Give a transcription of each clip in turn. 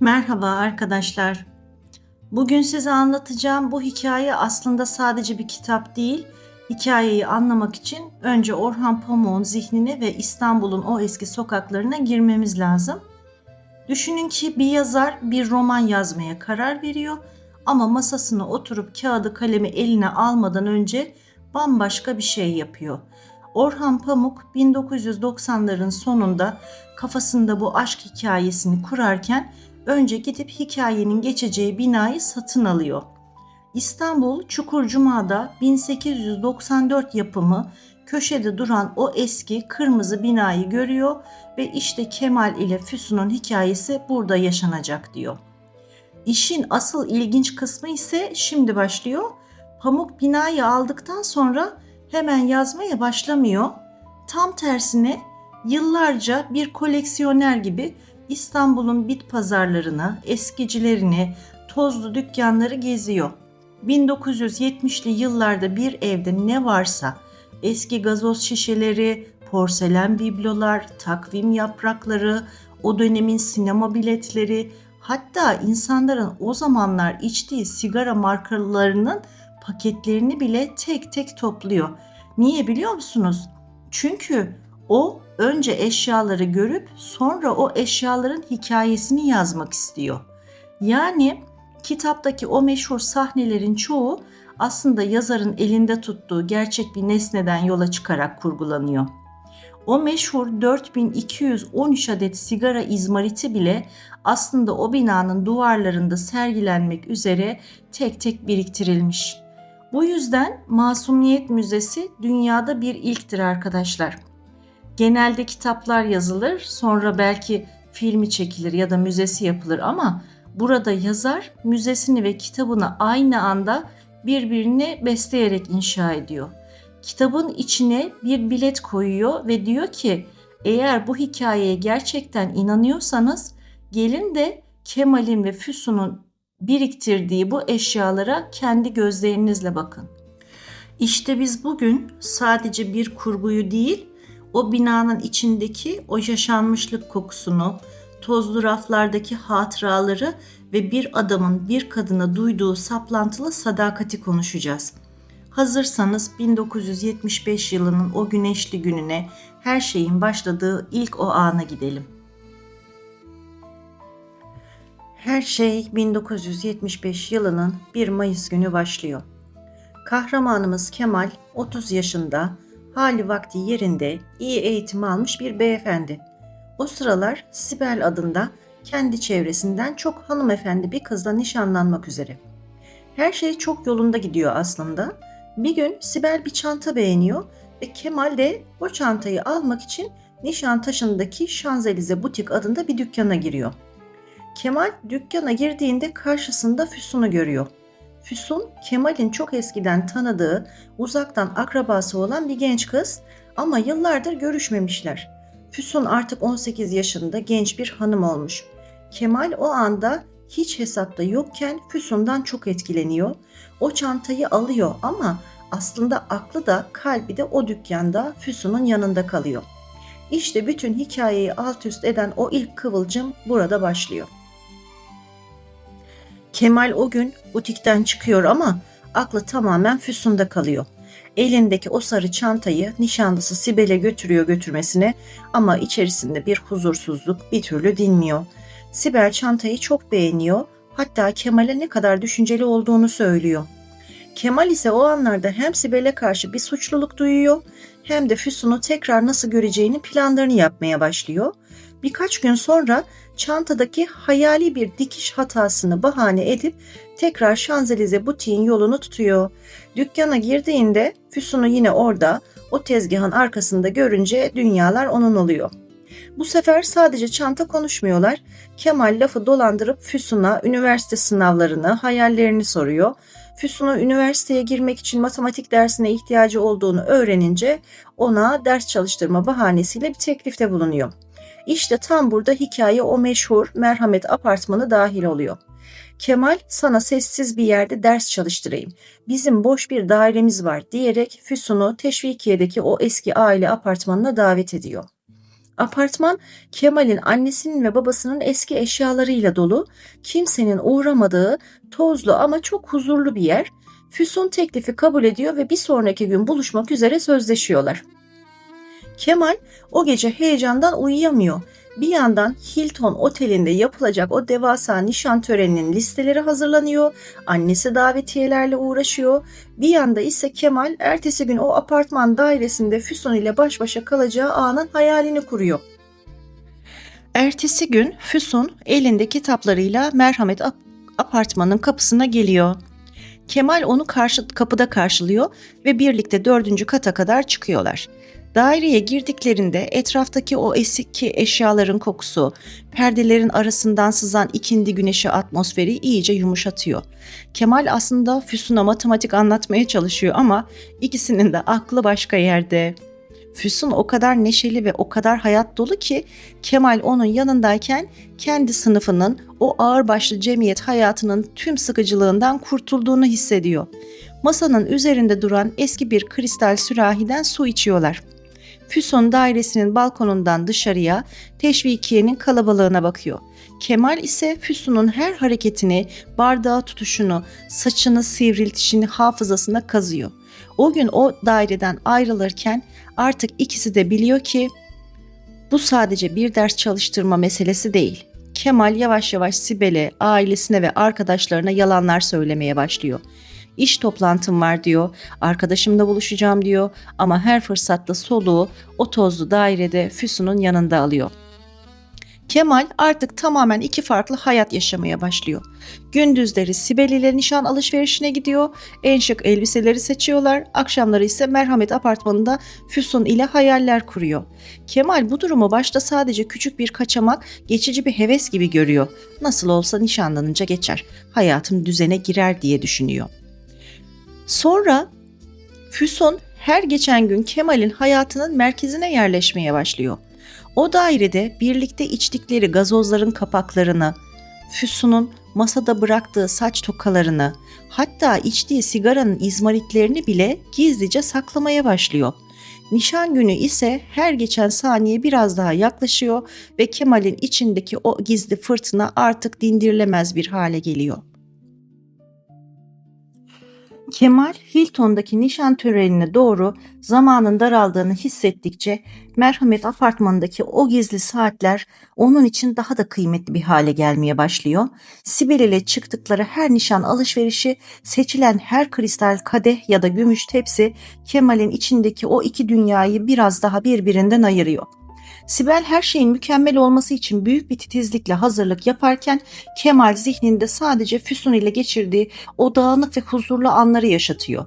Merhaba arkadaşlar. Bugün size anlatacağım bu hikaye aslında sadece bir kitap değil. Hikayeyi anlamak için önce Orhan Pamuk'un zihnine ve İstanbul'un o eski sokaklarına girmemiz lazım. Düşünün ki bir yazar bir roman yazmaya karar veriyor ama masasına oturup kağıdı kalemi eline almadan önce bambaşka bir şey yapıyor. Orhan Pamuk 1990'ların sonunda kafasında bu aşk hikayesini kurarken önce gidip hikayenin geçeceği binayı satın alıyor. İstanbul Çukurcuma'da 1894 yapımı köşede duran o eski kırmızı binayı görüyor ve işte Kemal ile Füsun'un hikayesi burada yaşanacak diyor. İşin asıl ilginç kısmı ise şimdi başlıyor. Pamuk binayı aldıktan sonra hemen yazmaya başlamıyor. Tam tersine yıllarca bir koleksiyoner gibi İstanbul'un bit pazarlarını, eskicilerini, tozlu dükkanları geziyor. 1970'li yıllarda bir evde ne varsa eski gazoz şişeleri, porselen biblolar, takvim yaprakları, o dönemin sinema biletleri, hatta insanların o zamanlar içtiği sigara markalarının paketlerini bile tek tek topluyor. Niye biliyor musunuz? Çünkü o önce eşyaları görüp sonra o eşyaların hikayesini yazmak istiyor. Yani kitaptaki o meşhur sahnelerin çoğu aslında yazarın elinde tuttuğu gerçek bir nesneden yola çıkarak kurgulanıyor. O meşhur 4213 adet sigara izmariti bile aslında o binanın duvarlarında sergilenmek üzere tek tek biriktirilmiş. Bu yüzden Masumiyet Müzesi dünyada bir ilktir arkadaşlar. Genelde kitaplar yazılır, sonra belki filmi çekilir ya da müzesi yapılır ama burada yazar müzesini ve kitabını aynı anda birbirine besleyerek inşa ediyor. Kitabın içine bir bilet koyuyor ve diyor ki eğer bu hikayeye gerçekten inanıyorsanız gelin de Kemal'in ve Füsun'un biriktirdiği bu eşyalara kendi gözlerinizle bakın. İşte biz bugün sadece bir kurguyu değil, o binanın içindeki o yaşanmışlık kokusunu, tozlu raflardaki hatıraları ve bir adamın bir kadına duyduğu saplantılı sadakati konuşacağız. Hazırsanız 1975 yılının o güneşli gününe, her şeyin başladığı ilk o ana gidelim. Her şey 1975 yılının 1 Mayıs günü başlıyor. Kahramanımız Kemal 30 yaşında, hali vakti yerinde, iyi eğitim almış bir beyefendi. O sıralar Sibel adında kendi çevresinden çok hanımefendi bir kızla nişanlanmak üzere. Her şey çok yolunda gidiyor aslında. Bir gün Sibel bir çanta beğeniyor ve Kemal de o çantayı almak için Nişantaşı'ndaki Şanzelize Butik adında bir dükkana giriyor. Kemal dükkana girdiğinde karşısında Füsun'u görüyor. Füsun, Kemal'in çok eskiden tanıdığı, uzaktan akrabası olan bir genç kız ama yıllardır görüşmemişler. Füsun artık 18 yaşında genç bir hanım olmuş. Kemal o anda hiç hesapta yokken Füsun'dan çok etkileniyor. O çantayı alıyor ama aslında aklı da kalbi de o dükkanda Füsun'un yanında kalıyor. İşte bütün hikayeyi alt üst eden o ilk kıvılcım burada başlıyor. Kemal o gün butikten çıkıyor ama aklı tamamen Füsun'da kalıyor. Elindeki o sarı çantayı nişanlısı Sibel'e götürüyor götürmesine ama içerisinde bir huzursuzluk bir türlü dinmiyor. Sibel çantayı çok beğeniyor, hatta Kemal'e ne kadar düşünceli olduğunu söylüyor. Kemal ise o anlarda hem Sibel'e karşı bir suçluluk duyuyor hem de Füsun'u tekrar nasıl göreceğinin planlarını yapmaya başlıyor. Birkaç gün sonra çantadaki hayali bir dikiş hatasını bahane edip tekrar Şanzelize Butik'in yolunu tutuyor. Dükkana girdiğinde Füsun'u yine orada o tezgahın arkasında görünce dünyalar onun oluyor. Bu sefer sadece çanta konuşmuyorlar. Kemal lafı dolandırıp Füsun'a üniversite sınavlarını, hayallerini soruyor. Füsun'un üniversiteye girmek için matematik dersine ihtiyacı olduğunu öğrenince ona ders çalıştırma bahanesiyle bir teklifte bulunuyor. İşte tam burada hikaye o meşhur Merhamet Apartmanı dahil oluyor. Kemal sana sessiz bir yerde ders çalıştırayım. Bizim boş bir dairemiz var diyerek Füsun'u Teşvikiye'deki o eski aile apartmanına davet ediyor. Apartman Kemal'in annesinin ve babasının eski eşyalarıyla dolu, kimsenin uğramadığı tozlu ama çok huzurlu bir yer. Füsun teklifi kabul ediyor ve bir sonraki gün buluşmak üzere sözleşiyorlar. Kemal o gece heyecandan uyuyamıyor. Bir yandan Hilton Oteli'nde yapılacak o devasa nişan töreninin listeleri hazırlanıyor. Annesi davetiyelerle uğraşıyor. Bir yanda ise Kemal ertesi gün o apartman dairesinde Füsun ile baş başa kalacağı anın hayalini kuruyor. Ertesi gün Füsun elinde kitaplarıyla Merhamet apartmanın kapısına geliyor. Kemal onu kapıda karşılıyor ve birlikte 4. kata kadar çıkıyorlar. Daireye girdiklerinde etraftaki o eski eşyaların kokusu, perdelerin arasından sızan ikindi güneşi atmosferi iyice yumuşatıyor. Kemal aslında Füsun'a matematik anlatmaya çalışıyor ama ikisinin de aklı başka yerde. Füsun o kadar neşeli ve o kadar hayat dolu ki Kemal onun yanındayken kendi sınıfının o ağırbaşlı cemiyet hayatının tüm sıkıcılığından kurtulduğunu hissediyor. Masanın üzerinde duran eski bir kristal sürahiden su içiyorlar. Füsun dairesinin balkonundan dışarıya, teşvikiyenin kalabalığına bakıyor. Kemal ise Füsun'un her hareketini, bardağı tutuşunu, saçını sivriltişini hafızasına kazıyor. O gün o daireden ayrılırken artık ikisi de biliyor ki bu sadece bir ders çalıştırma meselesi değil. Kemal yavaş yavaş Sibel'e, ailesine ve arkadaşlarına yalanlar söylemeye başlıyor. İş toplantım var diyor, arkadaşımla buluşacağım diyor ama her fırsatta soluğu o tozlu dairede Füsun'un yanında alıyor. Kemal artık tamamen iki farklı hayat yaşamaya başlıyor. Gündüzleri Sibel ile nişan alışverişine gidiyor, en şık elbiseleri seçiyorlar, akşamları ise Merhamet apartmanında Füsun ile hayaller kuruyor. Kemal bu durumu başta sadece küçük bir kaçamak, geçici bir heves gibi görüyor. Nasıl olsa nişanlanınca geçer, hayatım düzene girer diye düşünüyor. Sonra Füsun her geçen gün Kemal'in hayatının merkezine yerleşmeye başlıyor. O dairede birlikte içtikleri gazozların kapaklarını, Füsun'un masada bıraktığı saç tokalarını, hatta içtiği sigaranın izmaritlerini bile gizlice saklamaya başlıyor. Nişan günü ise her geçen saniye biraz daha yaklaşıyor ve Kemal'in içindeki o gizli fırtına artık dindirilemez bir hale geliyor. Kemal Hilton'daki nişan törenine doğru zamanın daraldığını hissettikçe Merhamet apartmanındaki o gizli saatler onun için daha da kıymetli bir hale gelmeye başlıyor. Sibel ile çıktıkları her nişan alışverişi, seçilen her kristal kadeh ya da gümüş tepsi Kemal'in içindeki o iki dünyayı biraz daha birbirinden ayırıyor. Sibel her şeyin mükemmel olması için büyük bir titizlikle hazırlık yaparken Kemal zihninde sadece Füsun ile geçirdiği o dağınık ve huzurlu anları yaşatıyor.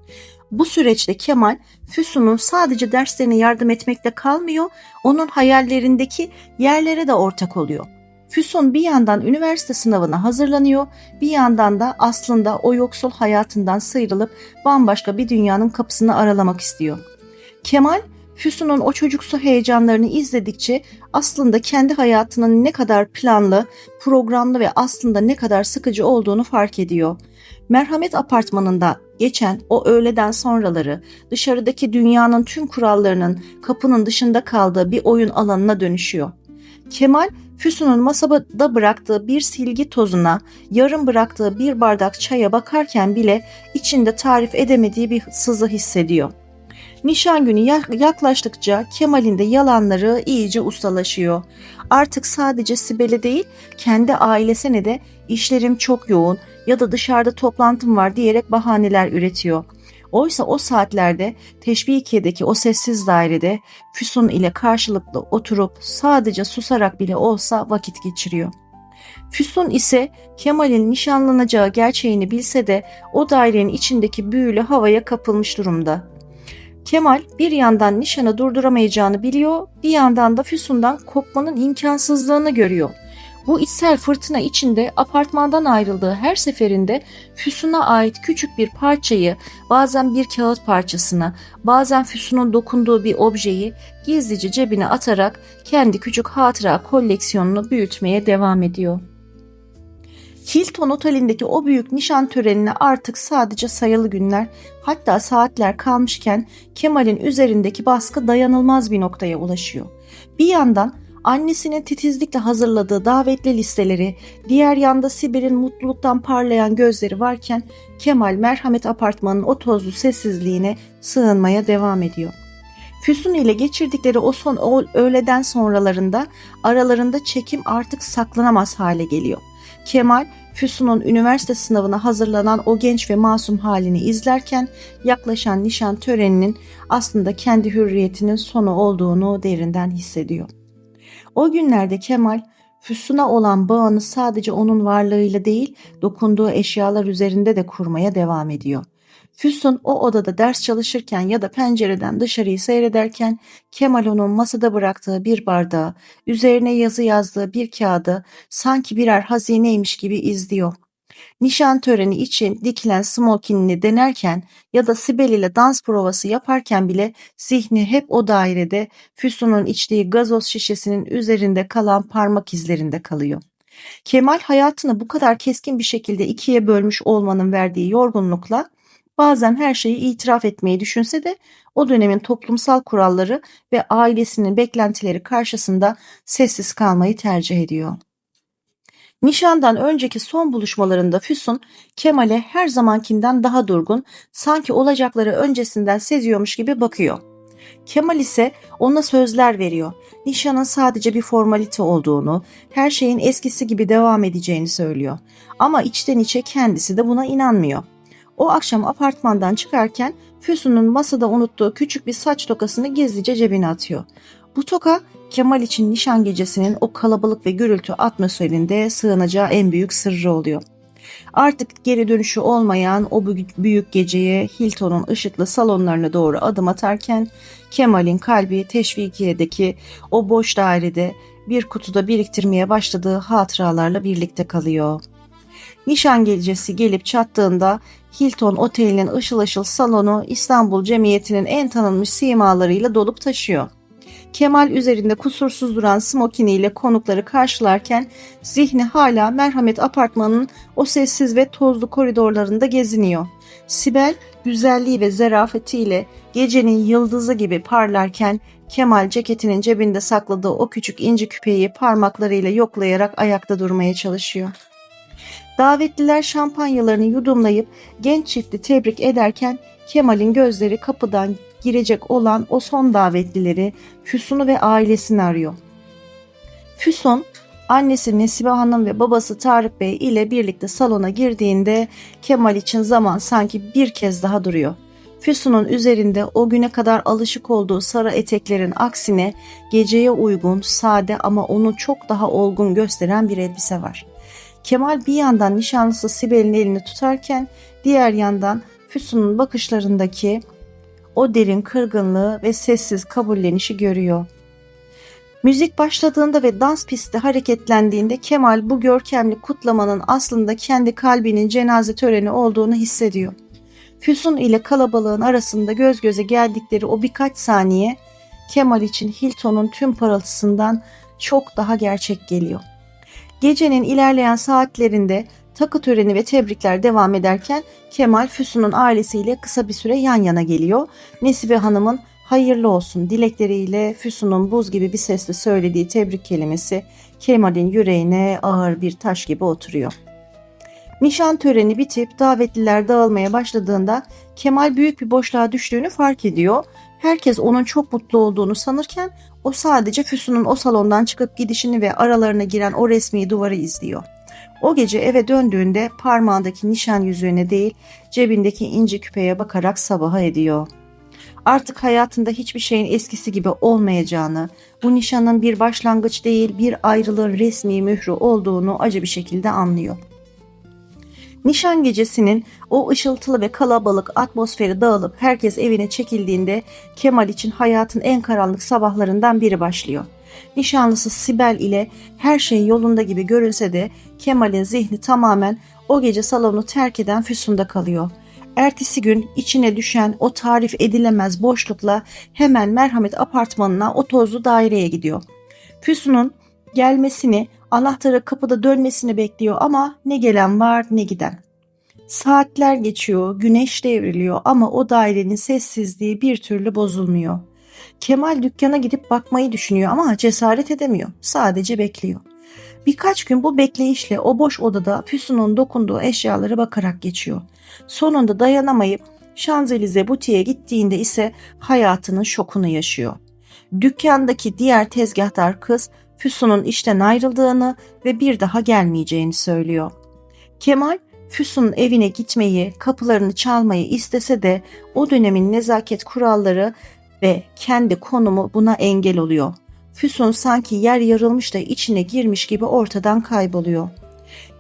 Bu süreçte Kemal, Füsun'un sadece derslerine yardım etmekle kalmıyor, onun hayallerindeki yerlere de ortak oluyor. Füsun bir yandan üniversite sınavına hazırlanıyor, bir yandan da aslında o yoksul hayatından sıyrılıp bambaşka bir dünyanın kapısını aralamak istiyor. Kemal, Füsun'un o çocuksu heyecanlarını izledikçe aslında kendi hayatının ne kadar planlı, programlı ve aslında ne kadar sıkıcı olduğunu fark ediyor. Merhamet apartmanında geçen o öğleden sonraları dışarıdaki dünyanın tüm kurallarının kapının dışında kaldığı bir oyun alanına dönüşüyor. Kemal, Füsun'un masada bıraktığı bir silgi tozuna, yarım bıraktığı bir bardak çaya bakarken bile içinde tarif edemediği bir sızı hissediyor. Nişan günü yaklaştıkça Kemal'in de yalanları iyice ustalaşıyor. Artık sadece Sibel'e değil, kendi ailesine de işlerim çok yoğun ya da dışarıda toplantım var diyerek bahaneler üretiyor. Oysa o saatlerde Teşvikiye'deki o sessiz dairede Füsun ile karşılıklı oturup sadece susarak bile olsa vakit geçiriyor. Füsun ise Kemal'in nişanlanacağı gerçeğini bilse de o dairenin içindeki büyülü havaya kapılmış durumda. Kemal bir yandan nişanı durduramayacağını biliyor, bir yandan da Füsun'dan kopmanın imkansızlığını görüyor. Bu içsel fırtına içinde apartmandan ayrıldığı her seferinde Füsun'a ait küçük bir parçayı, bazen bir kağıt parçasını, bazen Füsun'un dokunduğu bir objeyi gizlice cebine atarak kendi küçük hatıra koleksiyonunu büyütmeye devam ediyor. Hilton Oteli'ndeki o büyük nişan törenine artık sadece sayılı günler, hatta saatler kalmışken Kemal'in üzerindeki baskı dayanılmaz bir noktaya ulaşıyor. Bir yandan annesinin titizlikle hazırladığı davetli listeleri, diğer yanda Sibel'in mutluluktan parlayan gözleri varken Kemal merhamet apartmanının o tozlu sessizliğine sığınmaya devam ediyor. Füsun ile geçirdikleri o son öğleden sonralarında aralarında çekim artık saklanamaz hale geliyor. Kemal, Füsun'un üniversite sınavına hazırlanan o genç ve masum halini izlerken yaklaşan nişan töreninin aslında kendi hürriyetinin sonu olduğunu derinden hissediyor. O günlerde Kemal, Füsun'a olan bağını sadece onun varlığıyla değil, dokunduğu eşyalar üzerinde de kurmaya devam ediyor. Füsun o odada ders çalışırken ya da pencereden dışarıyı seyrederken Kemal onun masada bıraktığı bir bardağı, üzerine yazı yazdığı bir kağıdı sanki birer hazineymiş gibi izliyor. Nişan töreni için dikilen smokinini denerken ya da Sibel ile dans provası yaparken bile zihni hep o dairede, Füsun'un içtiği gazoz şişesinin üzerinde kalan parmak izlerinde kalıyor. Kemal hayatını bu kadar keskin bir şekilde ikiye bölmüş olmanın verdiği yorgunlukla bazen her şeyi itiraf etmeyi düşünse de o dönemin toplumsal kuralları ve ailesinin beklentileri karşısında sessiz kalmayı tercih ediyor. Nişandan önceki son buluşmalarında Füsun, Kemal'e her zamankinden daha durgun, sanki olacakları öncesinden seziyormuş gibi bakıyor. Kemal ise ona sözler veriyor. Nişanın sadece bir formalite olduğunu, her şeyin eskisi gibi devam edeceğini söylüyor. Ama içten içe kendisi de buna inanmıyor. O akşam apartmandan çıkarken Füsun'un masada unuttuğu küçük bir saç tokasını gizlice cebine atıyor. Bu toka Kemal için nişan gecesinin o kalabalık ve gürültü atmosferinde sığınacağı en büyük sırrı oluyor. Artık geri dönüşü olmayan o büyük geceye Hilton'un ışıklı salonlarına doğru adım atarken Kemal'in kalbi Teşvikiye'deki o boş dairede bir kutuda biriktirmeye başladığı hatıralarla birlikte kalıyor. Nişan gecesi gelip çattığında Hilton Oteli'nin ışıl ışıl salonu İstanbul Cemiyeti'nin en tanınmış simalarıyla dolup taşıyor. Kemal üzerinde kusursuz duran smokiniyle konukları karşılarken zihni hala merhamet apartmanının o sessiz ve tozlu koridorlarında geziniyor. Sibel güzelliği ve zarafetiyle gecenin yıldızı gibi parlarken Kemal ceketinin cebinde sakladığı o küçük inci küpeyi parmaklarıyla yoklayarak ayakta durmaya çalışıyor. Davetliler şampanyalarını yudumlayıp genç çifti tebrik ederken Kemal'in gözleri kapıdan girecek olan o son davetlileri, Füsun'u ve ailesini arıyor. Füsun, annesi Nesibe Hanım ve babası Tarık Bey ile birlikte salona girdiğinde Kemal için zaman sanki bir kez daha duruyor. Füsun'un üzerinde o güne kadar alışık olduğu sarı eteklerin aksine geceye uygun, sade ama onu çok daha olgun gösteren bir elbise var. Kemal bir yandan nişanlısı Sibel'in elini tutarken diğer yandan Füsun'un bakışlarındaki o derin kırgınlığı ve sessiz kabullenişi görüyor. Müzik başladığında ve dans pisti hareketlendiğinde Kemal bu görkemli kutlamanın aslında kendi kalbinin cenaze töreni olduğunu hissediyor. Füsun ile kalabalığın arasında göz göze geldikleri o birkaç saniye Kemal için Hilton'un tüm parıltısından çok daha gerçek geliyor. Gecenin ilerleyen saatlerinde takı töreni ve tebrikler devam ederken Kemal Füsun'un ailesiyle kısa bir süre yan yana geliyor. Nesibe Hanım'ın hayırlı olsun dilekleriyle Füsun'un buz gibi bir sesle söylediği tebrik kelimesi Kemal'in yüreğine ağır bir taş gibi oturuyor. Nişan töreni bitip davetliler dağılmaya başladığında Kemal büyük bir boşluğa düştüğünü fark ediyor. Herkes onun çok mutlu olduğunu sanırken o sadece Füsun'un o salondan çıkıp gidişini ve aralarına giren o resmi duvarı izliyor. O gece eve döndüğünde parmağındaki nişan yüzüğüne değil, cebindeki inci küpeye bakarak sabaha ediyor. Artık hayatında hiçbir şeyin eskisi gibi olmayacağını, bu nişanın bir başlangıç değil bir ayrılığın resmi mührü olduğunu acı bir şekilde anlıyor. Nişan gecesinin o ışıltılı ve kalabalık atmosferi dağılıp herkes evine çekildiğinde Kemal için hayatın en karanlık sabahlarından biri başlıyor. Nişanlısı Sibel ile her şey yolunda gibi görünse de Kemal'in zihni tamamen o gece salonu terk eden Füsun'da kalıyor. Ertesi gün içine düşen o tarif edilemez boşlukla hemen merhamet apartmanına, o tozlu daireye gidiyor. Füsun'un gelmesini, anahtarı kapıda dönmesini bekliyor ama ne gelen var ne giden. Saatler geçiyor, güneş devriliyor ama o dairenin sessizliği bir türlü bozulmuyor. Kemal dükkana gidip bakmayı düşünüyor ama cesaret edemiyor. Sadece bekliyor. Birkaç gün bu bekleyişle o boş odada Füsun'un dokunduğu eşyalara bakarak geçiyor. Sonunda dayanamayıp Şanzelize butiğe gittiğinde ise hayatının şokunu yaşıyor. Dükkandaki diğer tezgahtar kız Füsun'un işten ayrıldığını ve bir daha gelmeyeceğini söylüyor. Kemal Füsun'un evine gitmeyi, kapılarını çalmayı istese de o dönemin nezaket kuralları ve kendi konumu buna engel oluyor. Füsun sanki yer yarılmış da içine girmiş gibi ortadan kayboluyor.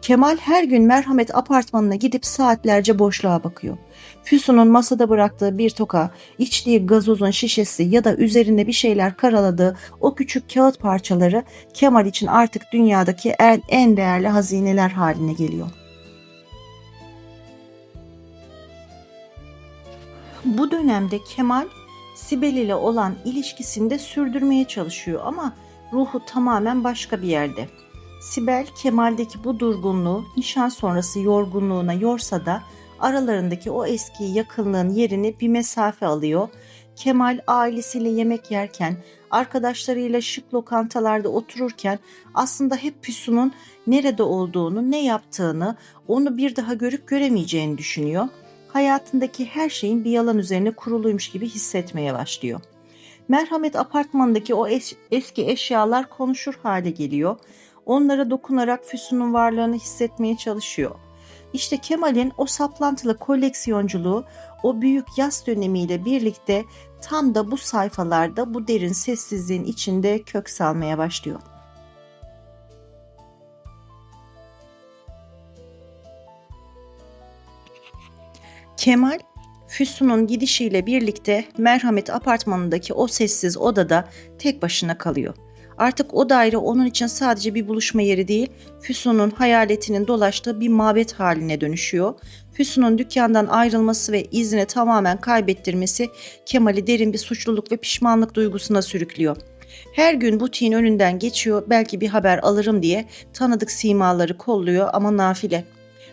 Kemal her gün merhamet apartmanına gidip saatlerce boşluğa bakıyor. Füsun'un masada bıraktığı bir toka, içtiği gazozun şişesi ya da üzerinde bir şeyler karaladığı o küçük kağıt parçaları Kemal için artık dünyadaki en değerli hazineler haline geliyor. Bu dönemde Kemal Sibel ile olan ilişkisini de sürdürmeye çalışıyor ama ruhu tamamen başka bir yerde. Sibel Kemal'deki bu durgunluğu nişan sonrası yorgunluğuna yorsa da aralarındaki o eski yakınlığın yerini bir mesafe alıyor. Kemal ailesiyle yemek yerken, arkadaşlarıyla şık lokantalarda otururken aslında hep Füsun'un nerede olduğunu, ne yaptığını, onu bir daha görüp göremeyeceğini düşünüyor. Hayatındaki her şeyin bir yalan üzerine kuruluymuş gibi hissetmeye başlıyor. Merhamet apartmanındaki o eski eşyalar konuşur hale geliyor. Onlara dokunarak Füsun'un varlığını hissetmeye çalışıyor. İşte Kemal'in o saplantılı koleksiyonculuğu o büyük yaz dönemiyle birlikte tam da bu sayfalarda bu derin sessizliğin içinde kök salmaya başlıyor. Kemal, Füsun'un gidişiyle birlikte merhamet apartmanındaki o sessiz odada tek başına kalıyor. Artık o daire onun için sadece bir buluşma yeri değil, Füsun'un hayaletinin dolaştığı bir mabet haline dönüşüyor. Füsun'un dükkandan ayrılması ve izini tamamen kaybettirmesi Kemal'i derin bir suçluluk ve pişmanlık duygusuna sürüklüyor. Her gün butiğin önünden geçiyor, belki bir haber alırım diye tanıdık simaları kolluyor ama nafile.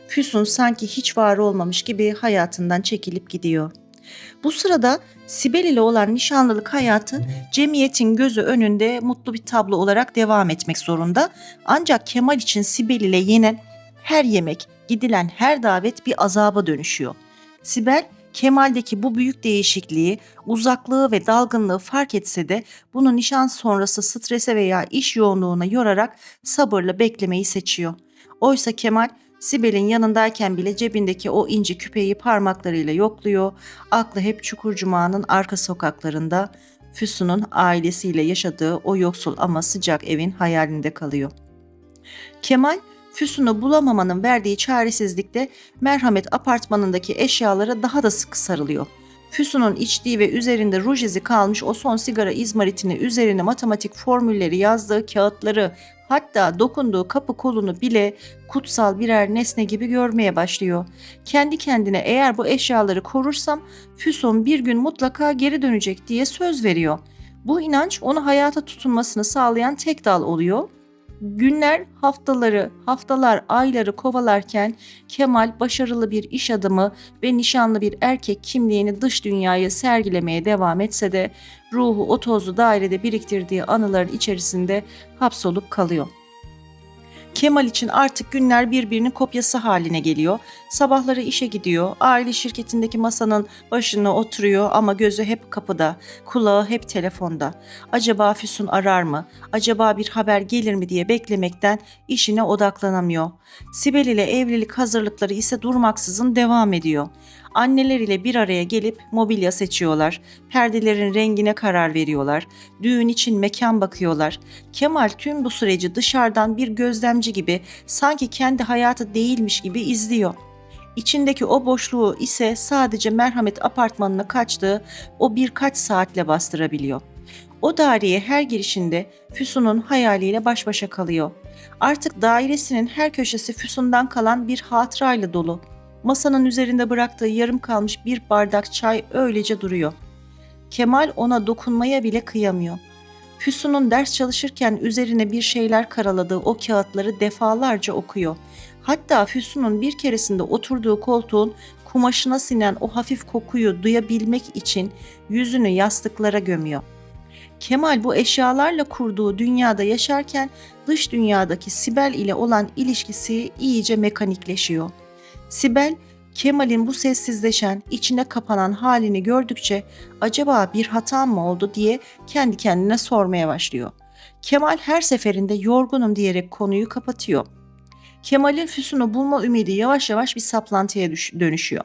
Füsun sanki hiç var olmamış gibi hayatından çekilip gidiyor. Bu sırada Sibel ile olan nişanlılık hayatı cemiyetin gözü önünde mutlu bir tablo olarak devam etmek zorunda. Ancak Kemal için Sibel ile yenen her yemek, gidilen her davet bir azaba dönüşüyor. Sibel, Kemal'deki bu büyük değişikliği, uzaklığı ve dalgınlığı fark etse de bunu nişan sonrası strese veya iş yoğunluğuna yorarak sabırla beklemeyi seçiyor. Oysa Kemal, Sibel'in yanındayken bile cebindeki o inci küpeyi parmaklarıyla yokluyor. Aklı hep Çukurcuma'nın arka sokaklarında, Füsun'un ailesiyle yaşadığı o yoksul ama sıcak evin hayalinde kalıyor. Kemal, Füsun'u bulamamanın verdiği çaresizlikte merhamet apartmanındaki eşyalara daha da sıkı sarılıyor. Füsun'un içtiği ve üzerinde ruj izi kalmış o son sigara izmaritini, üzerine matematik formülleri yazdığı kağıtları, hatta dokunduğu kapı kolunu bile kutsal birer nesne gibi görmeye başlıyor. Kendi kendine eğer bu eşyaları korursam Füsun bir gün mutlaka geri dönecek diye söz veriyor. Bu inanç onu hayata tutunmasını sağlayan tek dal oluyor. Günler haftalar ayları kovalarken Kemal başarılı bir iş adamı ve nişanlı bir erkek kimliğini dış dünyaya sergilemeye devam etse de ruhu o tozlu dairede biriktirdiği anıların içerisinde hapsolup kalıyor. Kemal için artık günler birbirinin kopyası haline geliyor. Sabahları işe gidiyor, aile şirketindeki masanın başına oturuyor ama gözü hep kapıda, kulağı hep telefonda. Acaba Füsun arar mı? Acaba bir haber gelir mi diye beklemekten işine odaklanamıyor. Sibel ile evlilik hazırlıkları ise durmaksızın devam ediyor. Anneleriyle bir araya gelip mobilya seçiyorlar, perdelerin rengine karar veriyorlar, düğün için mekan bakıyorlar. Kemal tüm bu süreci dışarıdan bir gözlemci gibi sanki kendi hayatı değilmiş gibi izliyor. İçindeki o boşluğu ise sadece merhamet apartmanına kaçtığı o birkaç saatle bastırabiliyor. O daireye her girişinde Füsun'un hayaliyle baş başa kalıyor. Artık dairesinin her köşesi Füsun'dan kalan bir hatırayla dolu. Masanın üzerinde bıraktığı yarım kalmış bir bardak çay öylece duruyor. Kemal ona dokunmaya bile kıyamıyor. Füsun'un ders çalışırken üzerine bir şeyler karaladığı o kağıtları defalarca okuyor. Hatta Füsun'un bir keresinde oturduğu koltuğun kumaşına sinen o hafif kokuyu duyabilmek için yüzünü yastıklara gömüyor. Kemal bu eşyalarla kurduğu dünyada yaşarken dış dünyadaki Sibel ile olan ilişkisi iyice mekanikleşiyor. Sibel, Kemal'in bu sessizleşen, içine kapanan halini gördükçe acaba bir hata mı oldu diye kendi kendine sormaya başlıyor. Kemal her seferinde yorgunum diyerek konuyu kapatıyor. Kemal'in Füsun'u bulma ümidi yavaş yavaş bir saplantıya dönüşüyor.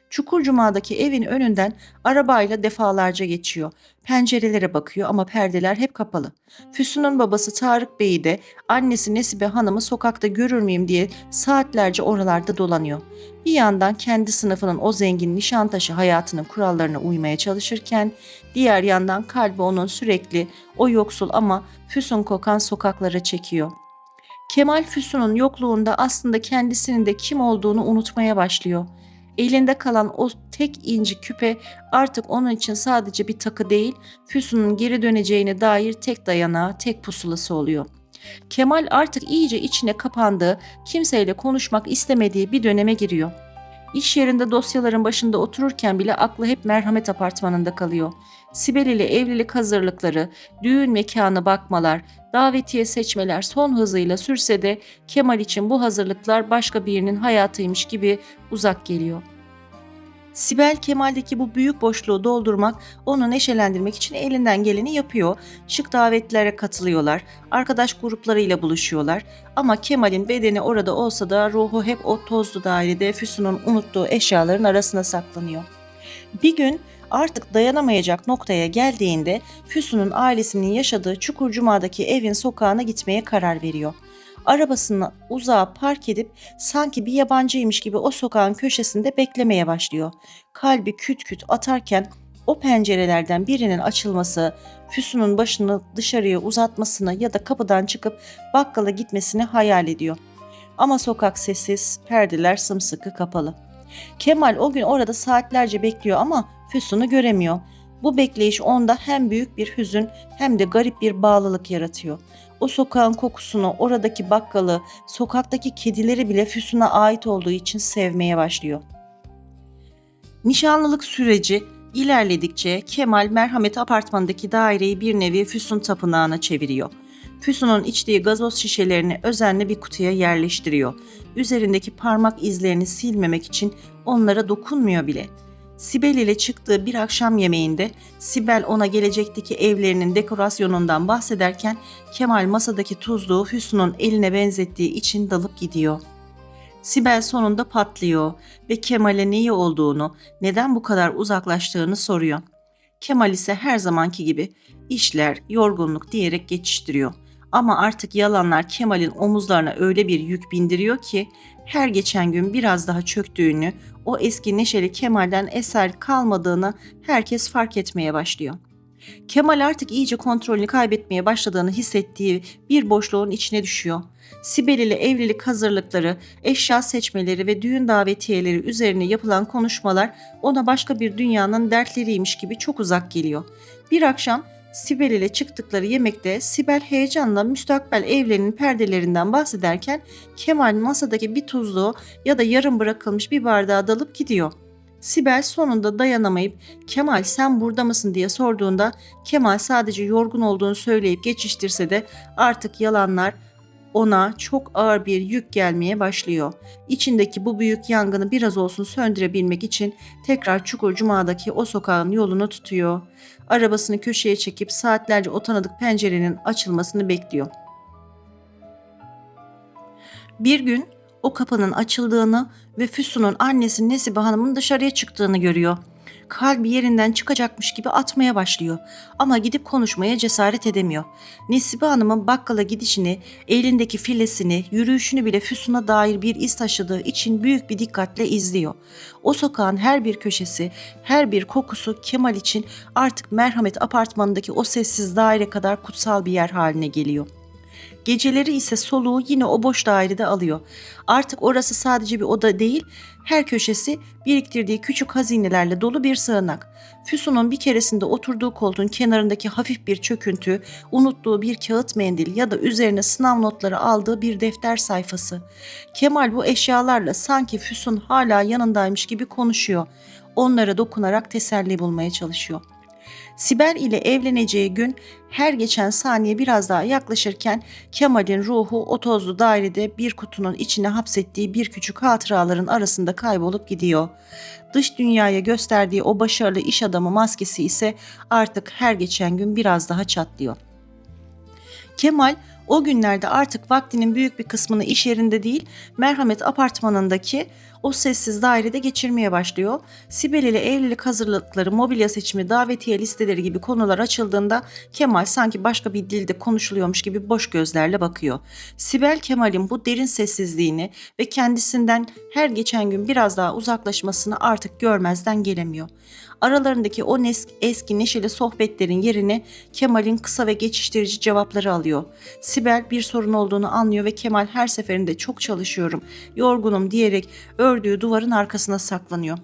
Çukurcuma'daki evin önünden arabayla defalarca geçiyor. Pencerelere bakıyor ama perdeler hep kapalı. Füsun'un babası Tarık Bey'i de annesi Nesibe Hanım'ı sokakta görür müyüm diye saatlerce oralarda dolanıyor. Bir yandan kendi sınıfının o zengin Nişantaşı hayatının kurallarına uymaya çalışırken diğer yandan kalbi onun sürekli o yoksul ama Füsun kokan sokaklara çekiyor. Kemal Füsun'un yokluğunda aslında kendisinin de kim olduğunu unutmaya başlıyor. Elinde kalan o tek inci küpe artık onun için sadece bir takı değil, Füsun'un geri döneceğine dair tek dayanağı, tek pusulası oluyor. Kemal artık iyice içine kapandığı, kimseyle konuşmak istemediği bir döneme giriyor. İş yerinde dosyaların başında otururken bile aklı hep Merhamet Apartmanı'nda kalıyor. Sibel ile evlilik hazırlıkları, düğün mekanı bakmalar, davetiye seçmeler son hızıyla sürse de Kemal için bu hazırlıklar başka birinin hayatıymış gibi uzak geliyor. Sibel Kemal'deki bu büyük boşluğu doldurmak, onu neşelendirmek için elinden geleni yapıyor. Şık davetlere katılıyorlar, arkadaş gruplarıyla buluşuyorlar. Ama Kemal'in bedeni orada olsa da ruhu hep o tozlu dairede Füsun'un unuttuğu eşyaların arasına saklanıyor. Bir gün artık dayanamayacak noktaya geldiğinde Füsun'un ailesinin yaşadığı Çukurcuma'daki evin sokağına gitmeye karar veriyor. Arabasını uzağa park edip sanki bir yabancıymış gibi o sokağın köşesinde beklemeye başlıyor. Kalbi küt küt atarken o pencerelerden birinin açılması, Füsun'un başını dışarıya uzatmasını ya da kapıdan çıkıp bakkala gitmesini hayal ediyor. Ama sokak sessiz, perdeler sımsıkı kapalı. Kemal o gün orada saatlerce bekliyor ama Füsun'u göremiyor. Bu bekleyiş onda hem büyük bir hüzün hem de garip bir bağlılık yaratıyor. O sokağın kokusunu, oradaki bakkalı, sokaktaki kedileri bile Füsun'a ait olduğu için sevmeye başlıyor. Nişanlılık süreci ilerledikçe Kemal Merhamet Apartmanı'ndaki daireyi bir nevi Füsun tapınağına çeviriyor. Füsun'un içtiği gazoz şişelerini özenle bir kutuya yerleştiriyor. Üzerindeki parmak izlerini silmemek için onlara dokunmuyor bile. Sibel ile çıktığı bir akşam yemeğinde Sibel ona gelecekteki evlerinin dekorasyonundan bahsederken Kemal masadaki tuzluğu Füsun'un eline benzettiği için dalıp gidiyor. Sibel sonunda patlıyor ve Kemal'e neyi olduğunu, neden bu kadar uzaklaştığını soruyor. Kemal ise her zamanki gibi işler, yorgunluk diyerek geçiştiriyor. Ama artık yalanlar Kemal'in omuzlarına öyle bir yük bindiriyor ki her geçen gün biraz daha çöktüğünü, o eski neşeli Kemal'den eser kalmadığını herkes fark etmeye başlıyor. Kemal artık iyice kontrolünü kaybetmeye başladığını hissettiği bir boşluğun içine düşüyor. Sibel ile evlilik hazırlıkları, eşya seçmeleri ve düğün davetiyeleri üzerine yapılan konuşmalar ona başka bir dünyanın dertleriymiş gibi çok uzak geliyor. Bir akşam Sibel ile çıktıkları yemekte Sibel heyecanla müstakbel evlerinin perdelerinden bahsederken Kemal masadaki bir tuzluğu ya da yarım bırakılmış bir bardağa dalıp gidiyor. Sibel sonunda dayanamayıp "Kemal sen burada mısın?" diye sorduğunda Kemal sadece yorgun olduğunu söyleyip geçiştirse de artık yalanlar ona çok ağır bir yük gelmeye başlıyor. İçindeki bu büyük yangını biraz olsun söndürebilmek için tekrar Çukurcuma'daki o sokağın yolunu tutuyor. Arabasını köşeye çekip saatlerce o tanıdık pencerenin açılmasını bekliyor. Bir gün o kapının açıldığını ve Füsun'un annesi Nesibe Hanım'ın dışarıya çıktığını görüyor. Kalbi yerinden çıkacakmış gibi atmaya başlıyor ama gidip konuşmaya cesaret edemiyor. Nesibe Hanım'ın bakkala gidişini, elindeki filesini, yürüyüşünü bile Füsun'a dair bir iz taşıdığı için büyük bir dikkatle izliyor. O sokağın her bir köşesi, her bir kokusu Kemal için artık Merhamet Apartmanı'ndaki o sessiz daire kadar kutsal bir yer haline geliyor. Geceleri ise soluğu yine o boş dairede alıyor. Artık orası sadece bir oda değil, her köşesi biriktirdiği küçük hazinelerle dolu bir sığınak. Füsun'un bir keresinde oturduğu koltuğun kenarındaki hafif bir çöküntü, unuttuğu bir kağıt mendil ya da üzerine sınav notları aldığı bir defter sayfası. Kemal bu eşyalarla sanki Füsun hala yanındaymış gibi konuşuyor. Onlara dokunarak teselli bulmaya çalışıyor. Sibel ile evleneceği gün her geçen saniye biraz daha yaklaşırken Kemal'in ruhu o tozlu dairede bir kutunun içine hapsettiği bir küçük hatıraların arasında kaybolup gidiyor. Dış dünyaya gösterdiği o başarılı iş adamı maskesi ise artık her geçen gün biraz daha çatlıyor. Kemal o günlerde artık vaktinin büyük bir kısmını iş yerinde değil, Merhamet apartmanındaki o sessiz dairede geçirmeye başlıyor. Sibel ile evlilik hazırlıkları, mobilya seçimi, davetiye listeleri gibi konular açıldığında Kemal sanki başka bir dilde konuşuluyormuş gibi boş gözlerle bakıyor. Sibel Kemal'in bu derin sessizliğini ve kendisinden her geçen gün biraz daha uzaklaşmasını artık görmezden gelemiyor. Aralarındaki o eski neşeli sohbetlerin yerini Kemal'in kısa ve geçiştirici cevapları alıyor. Sibel bir sorun olduğunu anlıyor ve Kemal her seferinde çok çalışıyorum, yorgunum diyerek ördüğü duvarın arkasına saklanıyor.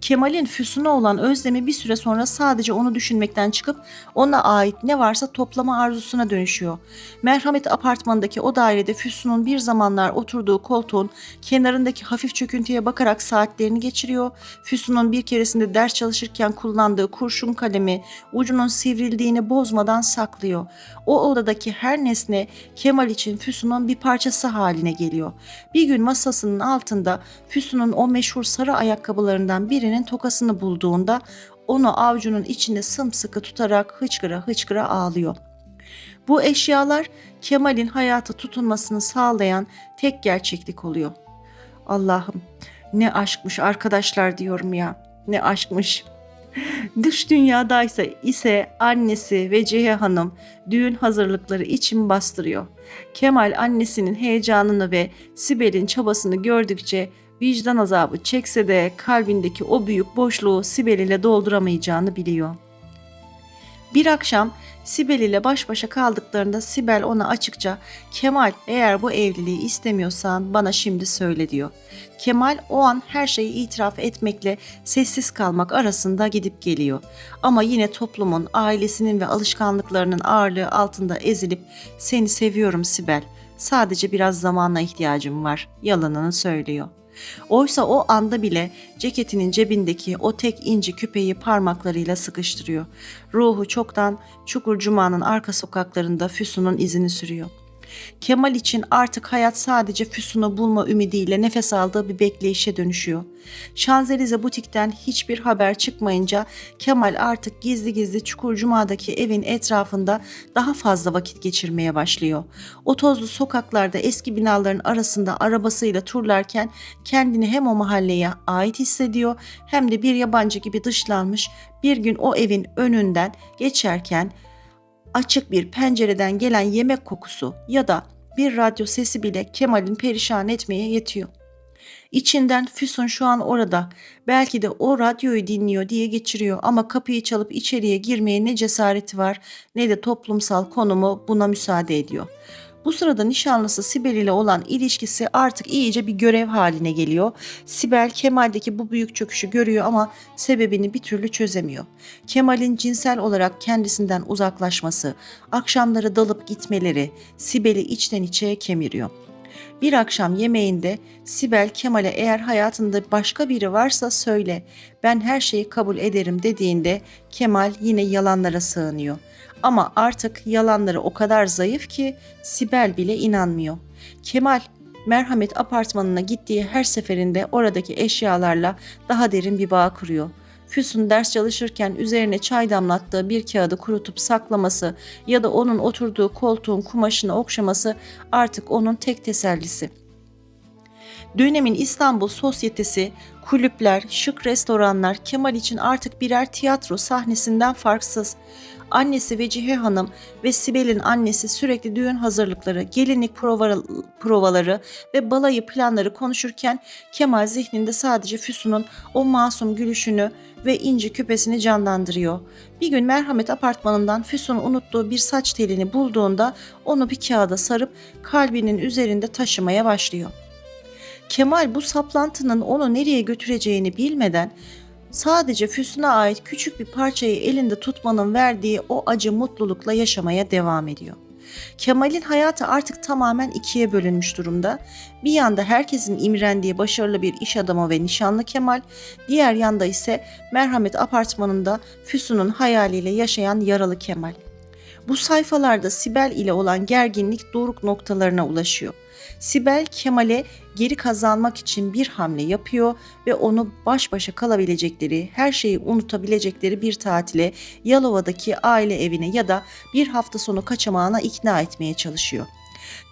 Kemal'in Füsun'a olan özlemi bir süre sonra sadece onu düşünmekten çıkıp ona ait ne varsa toplama arzusuna dönüşüyor. Merhamet apartmanındaki o dairede Füsun'un bir zamanlar oturduğu koltuğun kenarındaki hafif çöküntüye bakarak saatlerini geçiriyor. Füsun'un bir keresinde ders çalışırken kullandığı kurşun kalemi ucunun sivrildiğini bozmadan saklıyor. O odadaki her nesne Kemal için Füsun'un bir parçası haline geliyor. Bir gün masasının altında Füsun'un o meşhur sarı ayakkabılarından birinin tokasını bulduğunda onu avucunun içinde sımsıkı tutarak hıçkıra hıçkıra ağlıyor. Bu eşyalar Kemal'in hayata tutunmasını sağlayan tek gerçeklik oluyor. Allah'ım, ne aşkmış arkadaşlar diyorum ya, ne aşkmış. Dış dünyadaysa ise annesi Vecihe Hanım düğün hazırlıkları için bastırıyor. Kemal annesinin heyecanını ve Sibel'in çabasını gördükçe vicdan azabı çekse de kalbindeki o büyük boşluğu Sibel ile dolduramayacağını biliyor. Bir akşam Sibel ile baş başa kaldıklarında Sibel ona açıkça "Kemal, eğer bu evliliği istemiyorsan bana şimdi söyle" diyor. Kemal o an her şeyi itiraf etmekle sessiz kalmak arasında gidip geliyor. Ama yine toplumun, ailesinin ve alışkanlıklarının ağırlığı altında ezilip "Seni seviyorum Sibel, sadece biraz zamana ihtiyacım var" yalanını söylüyor. Oysa o anda bile ceketinin cebindeki o tek inci küpeyi parmaklarıyla sıkıştırıyor. Ruhu çoktan Çukurcuma'nın arka sokaklarında Füsun'un izini sürüyor. Kemal için artık hayat sadece Füsun'u bulma ümidiyle nefes aldığı bir bekleyişe dönüşüyor. Şanzelize butikten hiçbir haber çıkmayınca Kemal artık gizli gizli Çukurcuma'daki evin etrafında daha fazla vakit geçirmeye başlıyor. O tozlu sokaklarda eski binaların arasında arabasıyla turlarken kendini hem o mahalleye ait hissediyor hem de bir yabancı gibi dışlanmış. Bir gün o evin önünden geçerken açık bir pencereden gelen yemek kokusu ya da bir radyo sesi bile Kemal'in perişan etmeye yetiyor. İçinden Füsun şu an orada, belki de o radyoyu dinliyor diye geçiriyor ama kapıyı çalıp içeriye girmeye ne cesareti var ne de toplumsal konumu buna müsaade ediyor. Bu sırada nişanlısı Sibel ile olan ilişkisi artık iyice bir görev haline geliyor. Sibel Kemal'deki bu büyük çöküşü görüyor ama sebebini bir türlü çözemiyor. Kemal'in cinsel olarak kendisinden uzaklaşması, akşamları dalıp gitmeleri Sibel'i içten içe kemiriyor. Bir akşam yemeğinde Sibel Kemal'e eğer hayatında başka biri varsa söyle, ben her şeyi kabul ederim dediğinde Kemal yine yalanlara sığınıyor. Ama artık yalanları o kadar zayıf ki Sibel bile inanmıyor. Kemal Merhamet apartmanına gittiği her seferinde oradaki eşyalarla daha derin bir bağ kuruyor. Füsun ders çalışırken üzerine çay damlattığı bir kağıdı kurutup saklaması ya da onun oturduğu koltuğun kumaşını okşaması artık onun tek tesellisi. Dönemin İstanbul sosyetesi, kulüpler, şık restoranlar Kemal için artık birer tiyatro sahnesinden farksız. Annesi Vecihe Hanım ve Sibel'in annesi sürekli düğün hazırlıkları, gelinlik provaları ve balayı planları konuşurken Kemal zihninde sadece Füsun'un o masum gülüşünü ve inci küpesini canlandırıyor. Bir gün Merhamet apartmanından Füsun'un unuttuğu bir saç telini bulduğunda onu bir kağıda sarıp kalbinin üzerinde taşımaya başlıyor. Kemal bu saplantının onu nereye götüreceğini bilmeden sadece Füsun'a ait küçük bir parçayı elinde tutmanın verdiği o acı mutlulukla yaşamaya devam ediyor. Kemal'in hayatı artık tamamen ikiye bölünmüş durumda. Bir yanda herkesin imrendiği başarılı bir iş adamı ve nişanlı Kemal, diğer yanda ise Merhamet apartmanında Füsun'un hayaliyle yaşayan yaralı Kemal. Bu sayfalarda Sibel ile olan gerginlik doruk noktalarına ulaşıyor. Sibel Kemal'e geri kazanmak için bir hamle yapıyor ve onu baş başa kalabilecekleri, her şeyi unutabilecekleri bir tatile, Yalova'daki aile evine ya da bir hafta sonu kaçamağına ikna etmeye çalışıyor.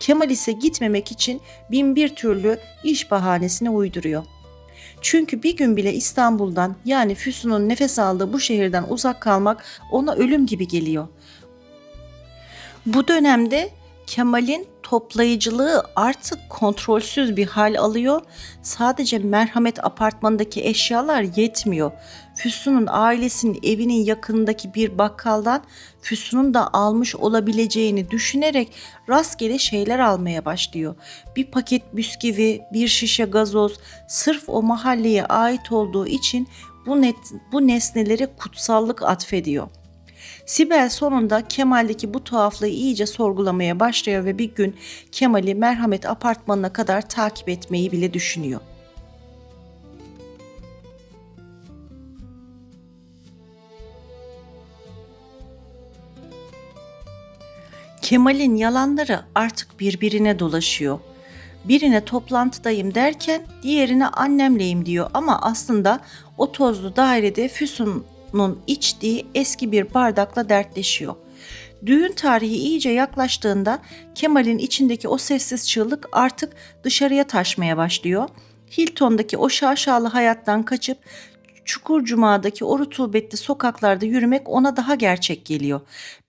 Kemal ise gitmemek için bin bir türlü iş bahanesine uyduruyor. Çünkü bir gün bile İstanbul'dan, yani Füsun'un nefes aldığı bu şehirden uzak kalmak ona ölüm gibi geliyor. Bu dönemde Kemal'in toplayıcılığı artık kontrolsüz bir hal alıyor. Sadece Merhamet apartmanındaki eşyalar yetmiyor. Füsun'un ailesinin evinin yakınındaki bir bakkaldan Füsun'un da almış olabileceğini düşünerek rastgele şeyler almaya başlıyor. Bir paket bisküvi, bir şişe gazoz, sırf o mahalleye ait olduğu için bu nesnelere kutsallık atfediyor. Sibel sonunda Kemal'deki bu tuhaflığı iyice sorgulamaya başlıyor ve bir gün Kemal'i Merhamet apartmanına kadar takip etmeyi bile düşünüyor. Kemal'in yalanları artık birbirine dolaşıyor. Birine toplantıdayım derken diğerine annemleyim diyor ama aslında o tozlu dairede Füsun'un içtiği eski bir bardakla dertleşiyor. Düğün tarihi iyice yaklaştığında Kemal'in içindeki o sessiz çığlık artık dışarıya taşmaya başlıyor. Hilton'daki o şaşalı hayattan kaçıp Çukurcuma'daki o rutubetli sokaklarda yürümek ona daha gerçek geliyor.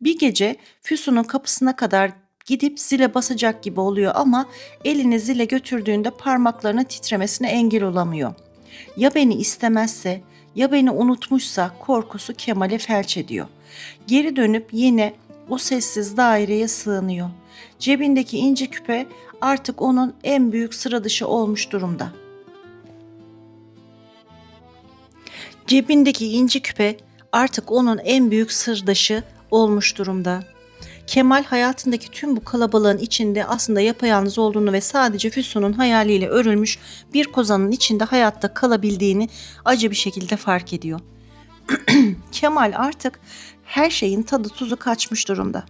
Bir gece Füsun'un kapısına kadar gidip zile basacak gibi oluyor ama elini zile götürdüğünde parmaklarının titremesine engel olamıyor. Ya beni istemezse, ya beni unutmuşsa korkusu Kemal'e felç ediyor. Geri dönüp yine o sessiz daireye sığınıyor. Cebindeki inci küpe artık onun en büyük sıra dışı olmuş durumda. Cebindeki inci küpe artık onun en büyük sırdaşı olmuş durumda. Kemal hayatındaki tüm bu kalabalığın içinde aslında yapayalnız olduğunu ve sadece Füsun'un hayaliyle örülmüş bir kozanın içinde hayatta kalabildiğini acı bir şekilde fark ediyor. Kemal artık her şeyin tadı tuzu kaçmış durumda.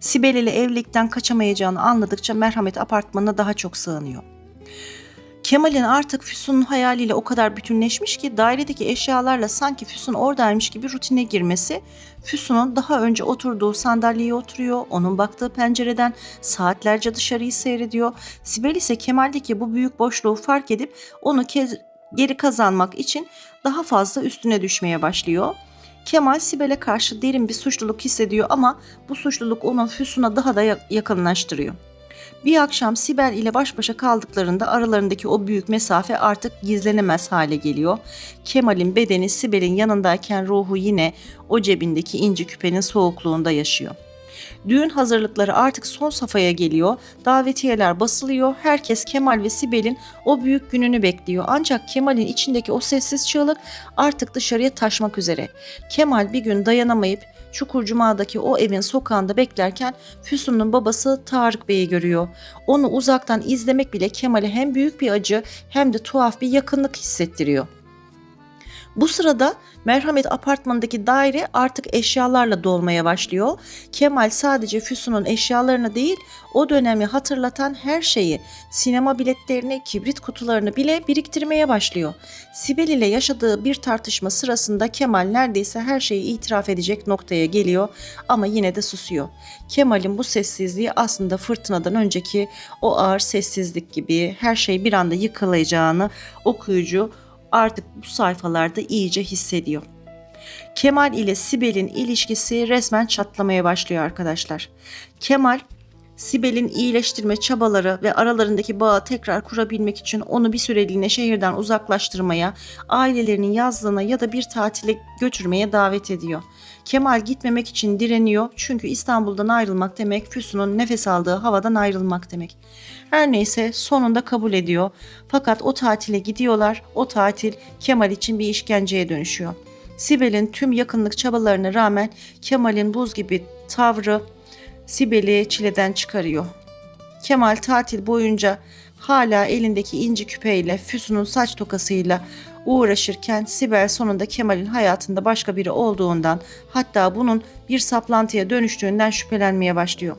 Sibel ile evlilikten kaçamayacağını anladıkça Merhamet apartmanına daha çok sığınıyor. Kemal'in artık Füsun'un hayaliyle o kadar bütünleşmiş ki dairedeki eşyalarla sanki Füsun oradaymış gibi rutine girmesi, Füsun'un daha önce oturduğu sandalyeye oturuyor, onun baktığı pencereden saatlerce dışarıyı seyrediyor. Sibel ise Kemal'deki bu büyük boşluğu fark edip onu geri kazanmak için daha fazla üstüne düşmeye başlıyor. Kemal Sibel'e karşı derin bir suçluluk hissediyor ama bu suçluluk onu Füsun'a daha da yakınlaştırıyor. Bir akşam Sibel ile baş başa kaldıklarında aralarındaki o büyük mesafe artık gizlenemez hale geliyor. Kemal'in bedeni Sibel'in yanındayken ruhu yine o cebindeki inci küpenin soğukluğunda yaşıyor. Düğün hazırlıkları artık son safhaya geliyor. Davetiyeler basılıyor. Herkes Kemal ve Sibel'in o büyük gününü bekliyor. Ancak Kemal'in içindeki o sessiz çığlık artık dışarıya taşmak üzere. Kemal bir gün dayanamayıp Çukurcuma'daki o evin sokağında beklerken Füsun'un babası Tarık Bey'i görüyor. Onu uzaktan izlemek bile Kemal'e hem büyük bir acı hem de tuhaf bir yakınlık hissettiriyor. Bu sırada Merhamet apartmanındaki daire artık eşyalarla dolmaya başlıyor. Kemal sadece Füsun'un eşyalarını değil, o dönemi hatırlatan her şeyi, sinema biletlerini, kibrit kutularını bile biriktirmeye başlıyor. Sibel ile yaşadığı bir tartışma sırasında Kemal neredeyse her şeyi itiraf edecek noktaya geliyor ama yine de susuyor. Kemal'in bu sessizliği aslında fırtınadan önceki o ağır sessizlik gibi, her şey bir anda yıkılacağını okuyucu artık bu sayfalarda iyice hissediyor. Kemal ile Sibel'in ilişkisi resmen çatlamaya başlıyor arkadaşlar. Kemal, Sibel'in iyileştirme çabaları ve aralarındaki bağı tekrar kurabilmek için onu bir süreliğine şehirden uzaklaştırmaya, ailelerinin yazlığına ya da bir tatile götürmeye davet ediyor. Kemal gitmemek için direniyor çünkü İstanbul'dan ayrılmak demek Füsun'un nefes aldığı havadan ayrılmak demek. Her neyse sonunda kabul ediyor. Fakat o tatile gidiyorlar. O tatil Kemal için bir işkenceye dönüşüyor. Sibel'in tüm yakınlık çabalarına rağmen Kemal'in buz gibi tavrı Sibel'i çileden çıkarıyor. Kemal tatil boyunca hala elindeki inci küpeyle, Füsun'un saç tokasıyla uğraşırken Sibel sonunda Kemal'in hayatında başka biri olduğundan, hatta bunun bir saplantıya dönüştüğünden şüphelenmeye başlıyor.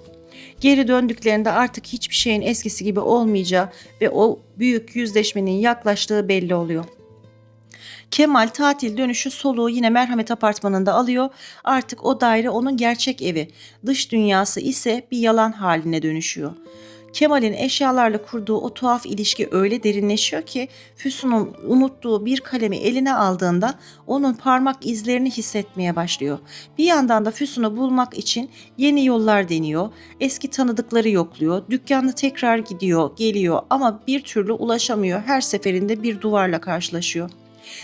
Geri döndüklerinde artık hiçbir şeyin eskisi gibi olmayacağı ve o büyük yüzleşmenin yaklaştığı belli oluyor. Kemal tatil dönüşü soluğu yine Merhamet apartmanında alıyor. Artık o daire onun gerçek evi. Dış dünyası ise bir yalan haline dönüşüyor. Kemal'in eşyalarla kurduğu o tuhaf ilişki öyle derinleşiyor ki Füsun'un unuttuğu bir kalemi eline aldığında onun parmak izlerini hissetmeye başlıyor. Bir yandan da Füsun'u bulmak için yeni yollar deniyor. Eski tanıdıkları yokluyor. Dükkanına tekrar gidiyor, geliyor ama bir türlü ulaşamıyor. Her seferinde bir duvarla karşılaşıyor.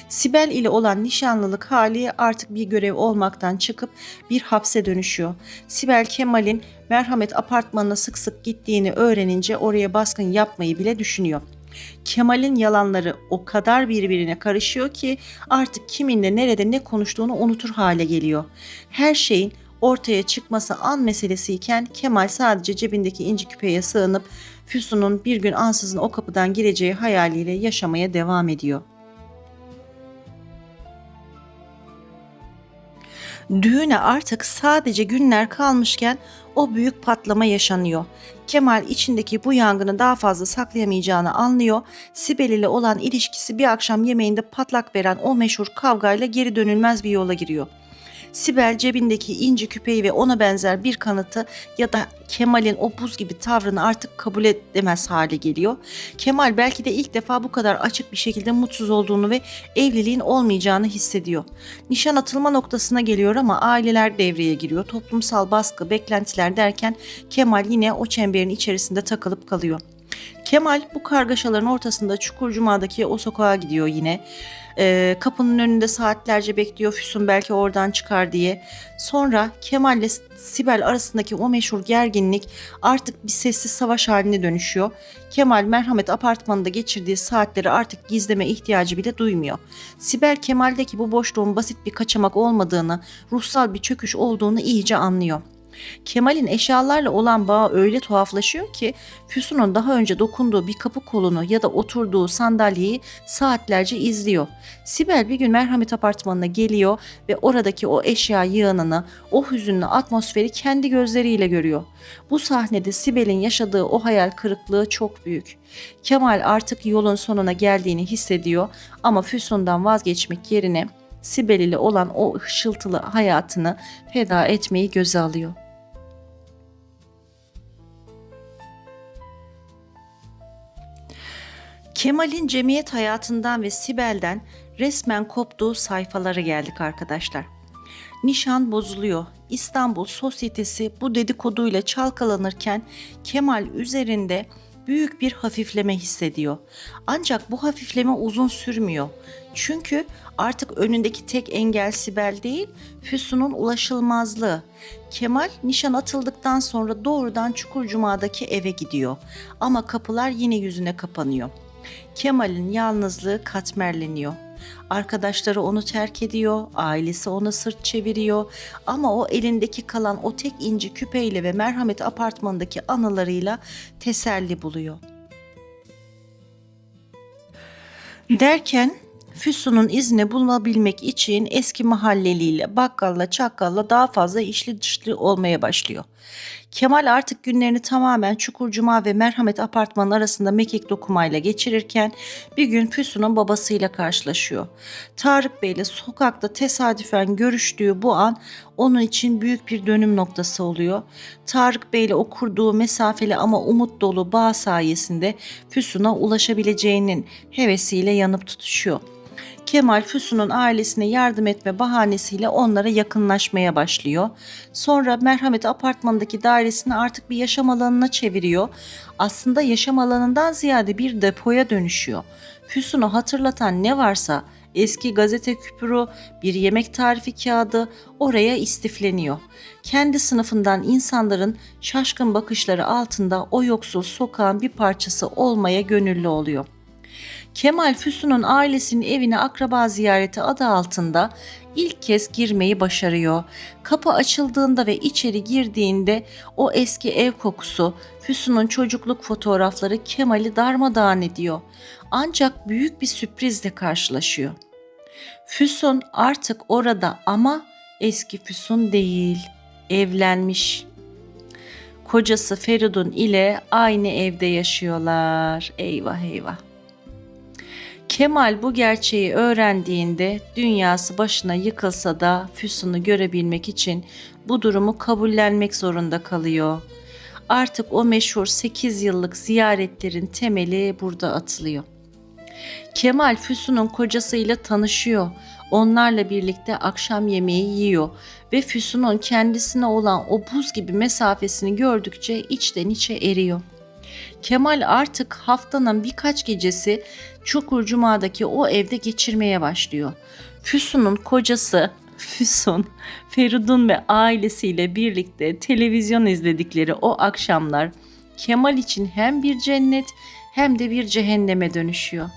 Sibel ile olan nişanlılık hali artık bir görev olmaktan çıkıp bir hapse dönüşüyor. Sibel, Kemal'in Merhamet apartmanına sık sık gittiğini öğrenince oraya baskın yapmayı bile düşünüyor. Kemal'in yalanları o kadar birbirine karışıyor ki artık kiminle nerede ne konuştuğunu unutur hale geliyor. Her şeyin ortaya çıkması an meselesiyken Kemal sadece cebindeki inci küpeye sığınıp Füsun'un bir gün ansızın o kapıdan gireceği hayaliyle yaşamaya devam ediyor. Düğüne artık sadece günler kalmışken o büyük patlama yaşanıyor. Kemal içindeki bu yangını daha fazla saklayamayacağını anlıyor. Sibel ile olan ilişkisi bir akşam yemeğinde patlak veren o meşhur kavgayla geri dönülmez bir yola giriyor. Sibel cebindeki inci küpeyi ve ona benzer bir kanıtı ya da Kemal'in o buz gibi tavrını artık kabul edemez hale geliyor. Kemal belki de ilk defa bu kadar açık bir şekilde mutsuz olduğunu ve evliliğin olmayacağını hissediyor. Nişan atılma noktasına geliyor ama aileler devreye giriyor. Toplumsal baskı, beklentiler derken Kemal yine o çemberin içerisinde takılıp kalıyor. Kemal bu kargaşaların ortasında Çukurcuma'daki o sokağa gidiyor yine. Kapının önünde saatlerce bekliyor Füsun belki oradan çıkar diye. Sonra Kemal ile Sibel arasındaki o meşhur gerginlik artık bir sessiz savaş haline dönüşüyor. Kemal Merhamet apartmanında geçirdiği saatleri artık gizleme ihtiyacı bile duymuyor. Sibel Kemal'deki bu boşluğun basit bir kaçamak olmadığını, ruhsal bir çöküş olduğunu iyice anlıyor. Kemal'in eşyalarla olan bağı öyle tuhaflaşıyor ki Füsun'un daha önce dokunduğu bir kapı kolunu ya da oturduğu sandalyeyi saatlerce izliyor. Sibel bir gün Merhamet apartmanına geliyor ve oradaki o eşya yığınını, o hüzünlü atmosferi kendi gözleriyle görüyor. Bu sahnede Sibel'in yaşadığı o hayal kırıklığı çok büyük. Kemal artık yolun sonuna geldiğini hissediyor ama Füsun'dan vazgeçmek yerine Sibel ile olan o ışıltılı hayatını feda etmeyi göze alıyor. Kemal'in cemiyet hayatından ve Sibel'den resmen koptuğu sayfalara geldik arkadaşlar. Nişan bozuluyor. İstanbul sosyetesi bu dedikoduyla çalkalanırken Kemal üzerinde büyük bir hafifleme hissediyor. Ancak bu hafifleme uzun sürmüyor. Çünkü artık önündeki tek engel Sibel değil, Füsun'un ulaşılmazlığı. Kemal nişan atıldıktan sonra doğrudan Çukurcuma'daki eve gidiyor. Ama kapılar yine yüzüne kapanıyor. Kemal'in yalnızlığı katmerleniyor. Arkadaşları onu terk ediyor, ailesi ona sırt çeviriyor ama o elindeki kalan o tek inci küpeyle ve Merhamet apartmanındaki anılarıyla teselli buluyor. Derken Füsun'un izini bulabilmek için eski mahalleliyle, bakkalla, çakkalla daha fazla içli dışlı olmaya başlıyor. Kemal artık günlerini tamamen Çukurcuma ve Merhamet Apartmanı arasında mekik dokumayla geçirirken bir gün Füsun'un babasıyla karşılaşıyor. Tarık Bey'le sokakta tesadüfen görüştüğü bu an onun için büyük bir dönüm noktası oluyor. Tarık Bey'le o kurduğu mesafeli ama umut dolu bağ sayesinde Füsun'a ulaşabileceğinin hevesiyle yanıp tutuşuyor. Kemal Füsun'un ailesine yardım etme bahanesiyle onlara yakınlaşmaya başlıyor. Sonra Merhamet Apartmanı'ndaki dairesini artık bir yaşam alanına çeviriyor. Aslında yaşam alanından ziyade bir depoya dönüşüyor. Füsun'u hatırlatan ne varsa eski gazete küpürü, bir yemek tarifi kağıdı oraya istifleniyor. Kendi sınıfından insanların şaşkın bakışları altında o yoksul sokağın bir parçası olmaya gönüllü oluyor. Kemal Füsun'un ailesinin evine akraba ziyareti adı altında ilk kez girmeyi başarıyor. Kapı açıldığında ve içeri girdiğinde o eski ev kokusu, Füsun'un çocukluk fotoğrafları Kemal'i darmadağın ediyor. Ancak büyük bir sürprizle karşılaşıyor. Füsun artık orada ama eski Füsun değil, evlenmiş. Kocası Feridun ile aynı evde yaşıyorlar. Eyvah eyvah. Kemal bu gerçeği öğrendiğinde dünyası başına yıkılsa da Füsun'u görebilmek için bu durumu kabullenmek zorunda kalıyor. Artık o meşhur 8 yıllık ziyaretlerin temeli burada atılıyor. Kemal Füsun'un kocasıyla tanışıyor. Onlarla birlikte akşam yemeği yiyor ve Füsun'un kendisine olan o buz gibi mesafesini gördükçe içten içe eriyor. Kemal artık haftanın birkaç gecesi Çukurcuma'daki o evde geçirmeye başlıyor. Füsun'un kocası Füsun, Feridun ve ailesiyle birlikte televizyon izledikleri o akşamlar Kemal için hem bir cennet hem de bir cehenneme dönüşüyor.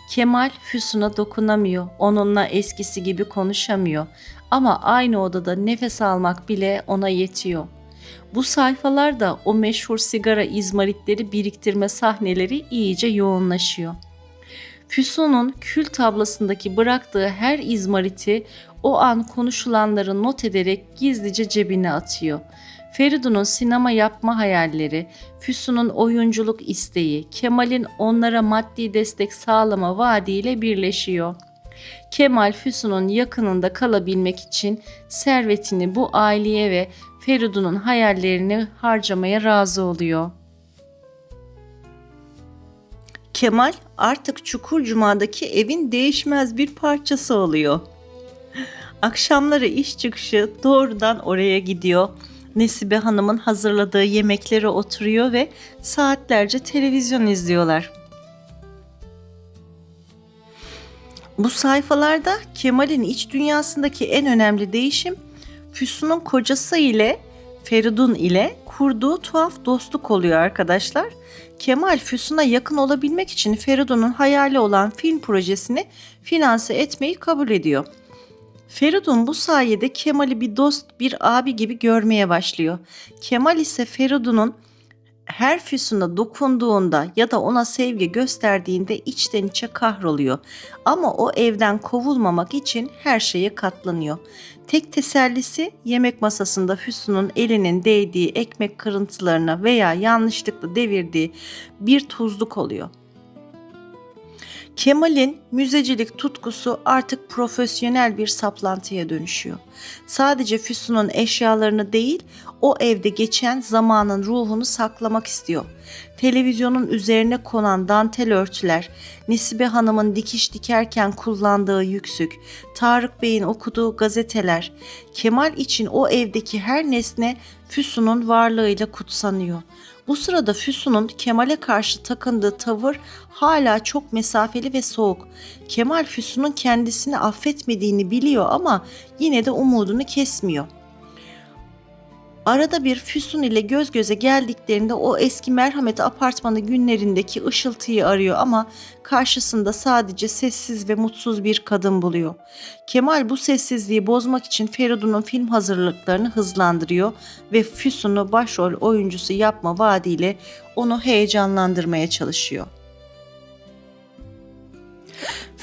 Kemal Füsun'a dokunamıyor, onunla eskisi gibi konuşamıyor ama aynı odada nefes almak bile ona yetiyor. Bu sayfalarda o meşhur sigara izmaritleri biriktirme sahneleri iyice yoğunlaşıyor. Füsun'un kül tablasındaki bıraktığı her izmariti o an konuşulanları not ederek gizlice cebine atıyor. Feridun'un sinema yapma hayalleri, Füsun'un oyunculuk isteği, Kemal'in onlara maddi destek sağlama vaadiyle birleşiyor. Kemal Füsun'un yakınında kalabilmek için servetini bu aileye ve Feridun'un hayallerini harcamaya razı oluyor. Kemal artık Çukurcuma'daki evin değişmez bir parçası oluyor. Akşamları iş çıkışı doğrudan oraya gidiyor. Nesibe Hanım'ın hazırladığı yemeklere oturuyor ve saatlerce televizyon izliyorlar. Bu sayfalarda Kemal'in iç dünyasındaki en önemli değişim Füsun'un kocası ile Feridun ile kurduğu tuhaf dostluk oluyor arkadaşlar. Kemal Füsun'a yakın olabilmek için Feridun'un hayali olan film projesini finanse etmeyi kabul ediyor. Feridun bu sayede Kemal'i bir dost, bir abi gibi görmeye başlıyor. Kemal ise Feridun'un her Füsun'a dokunduğunda ya da ona sevgi gösterdiğinde içten içe kahroluyor. Ama o evden kovulmamak için her şeye katlanıyor. Tek tesellisi yemek masasında Füsun'un elinin değdiği ekmek kırıntılarına veya yanlışlıkla devirdiği bir tuzluk oluyor. Kemal'in müzecilik tutkusu artık profesyonel bir saplantıya dönüşüyor. Sadece Füsun'un eşyalarını değil, o evde geçen zamanın ruhunu saklamak istiyor. Televizyonun üzerine konan dantel örtüler, Nesibe Hanım'ın dikiş dikerken kullandığı yüksük, Tarık Bey'in okuduğu gazeteler, Kemal için o evdeki her nesne Füsun'un varlığıyla kutsanıyor. Bu sırada Füsun'un Kemal'e karşı takındığı tavır hala çok mesafeli ve soğuk. Kemal Füsun'un kendisini affetmediğini biliyor ama yine de umudunu kesmiyor. Arada bir Füsun ile göz göze geldiklerinde o eski Merhamet Apartmanı günlerindeki ışıltıyı arıyor ama karşısında sadece sessiz ve mutsuz bir kadın buluyor. Kemal bu sessizliği bozmak için Feridun'un film hazırlıklarını hızlandırıyor ve Füsun'u başrol oyuncusu yapma vaadiyle onu heyecanlandırmaya çalışıyor.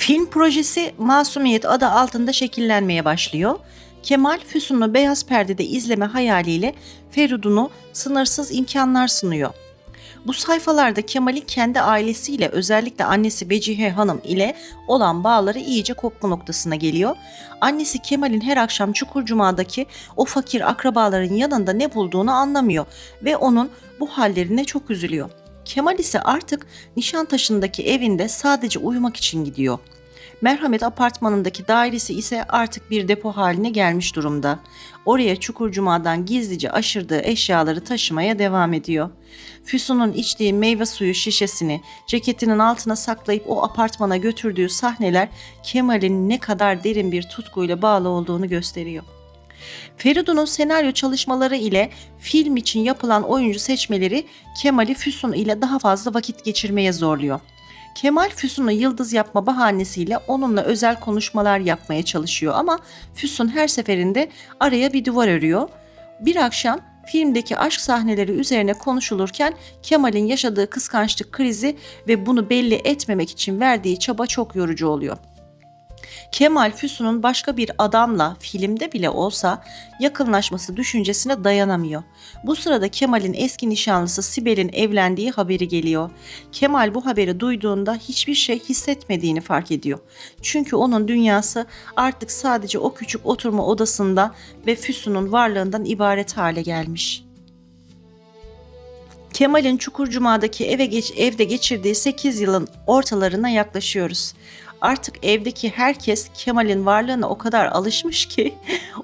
Film projesi Masumiyet adı altında şekillenmeye başlıyor. Kemal, Füsun'u beyaz perdede izleme hayaliyle Feridun'u sınırsız imkanlar sunuyor. Bu sayfalarda Kemal'in kendi ailesiyle, özellikle annesi Becihe Hanım ile olan bağları iyice kopma noktasına geliyor. Annesi Kemal'in her akşam Çukurcuma'daki o fakir akrabaların yanında ne bulduğunu anlamıyor ve onun bu hallerine çok üzülüyor. Kemal ise artık Nişantaşı'ndaki evinde sadece uyumak için gidiyor. Merhamet apartmanındaki dairesi ise artık bir depo haline gelmiş durumda. Oraya Çukurcuma'dan gizlice aşırdığı eşyaları taşımaya devam ediyor. Füsun'un içtiği meyve suyu şişesini ceketinin altına saklayıp o apartmana götürdüğü sahneler Kemal'in ne kadar derin bir tutkuyla bağlı olduğunu gösteriyor. Feridun'un senaryo çalışmaları ile film için yapılan oyuncu seçmeleri Kemal'i Füsun ile daha fazla vakit geçirmeye zorluyor. Kemal Füsun'u yıldız yapma bahanesiyle onunla özel konuşmalar yapmaya çalışıyor ama Füsun her seferinde araya bir duvar örüyor. Bir akşam filmdeki aşk sahneleri üzerine konuşulurken Kemal'in yaşadığı kıskançlık krizi ve bunu belli etmemek için verdiği çaba çok yorucu oluyor. Kemal, Füsun'un başka bir adamla filmde bile olsa yakınlaşması düşüncesine dayanamıyor. Bu sırada Kemal'in eski nişanlısı Sibel'in evlendiği haberi geliyor. Kemal bu haberi duyduğunda hiçbir şey hissetmediğini fark ediyor. Çünkü onun dünyası artık sadece o küçük oturma odasında ve Füsun'un varlığından ibaret hale gelmiş. Kemal'in Çukurcuma'daki evde geçirdiği 8 yılın ortalarına yaklaşıyoruz. Artık evdeki herkes Kemal'in varlığına o kadar alışmış ki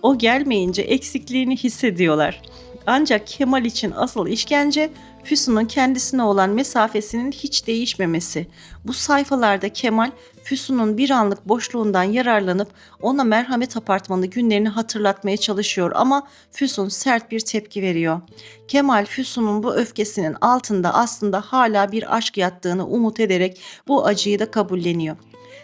o gelmeyince eksikliğini hissediyorlar. Ancak Kemal için asıl işkence Füsun'un kendisine olan mesafesinin hiç değişmemesi. Bu sayfalarda Kemal, Füsun'un bir anlık boşluğundan yararlanıp ona merhamet apartmanı günlerini hatırlatmaya çalışıyor ama Füsun sert bir tepki veriyor. Kemal, Füsun'un bu öfkesinin altında aslında hala bir aşk yattığını umut ederek bu acıyı da kabulleniyor.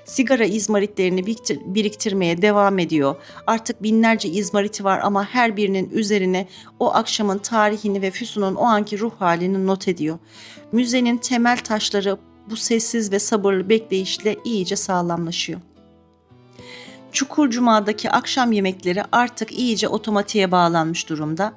Sigara izmaritlerini biriktirmeye devam ediyor. Artık binlerce izmariti var ama her birinin üzerine o akşamın tarihini ve Füsun'un o anki ruh halini not ediyor. Müzenin temel taşları bu sessiz ve sabırlı bekleyişle iyice sağlamlaşıyor. Çukurcuma'daki akşam yemekleri artık iyice otomatiğe bağlanmış durumda.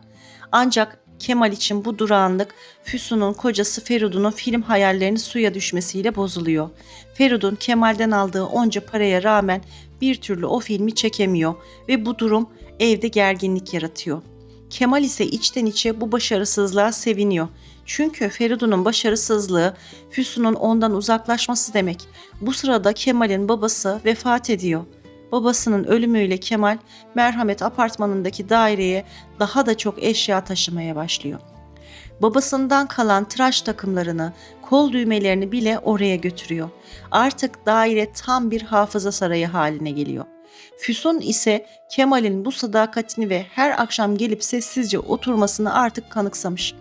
Ancak Kemal için bu durağanlık Füsun'un kocası Feridun'un film hayallerinin suya düşmesiyle bozuluyor. Feridun Kemal'den aldığı onca paraya rağmen bir türlü o filmi çekemiyor ve bu durum evde gerginlik yaratıyor. Kemal ise içten içe bu başarısızlığa seviniyor. Çünkü Feridun'un başarısızlığı Füsun'un ondan uzaklaşması demek. Bu sırada Kemal'in babası vefat ediyor. Babasının ölümüyle Kemal, merhamet apartmanındaki daireye daha da çok eşya taşımaya başlıyor. Babasından kalan tıraş takımlarını, kol düğmelerini bile oraya götürüyor. Artık daire tam bir hafıza sarayı haline geliyor. Füsun ise Kemal'in bu sadakatini ve her akşam gelip sessizce oturmasını artık kanıksamış.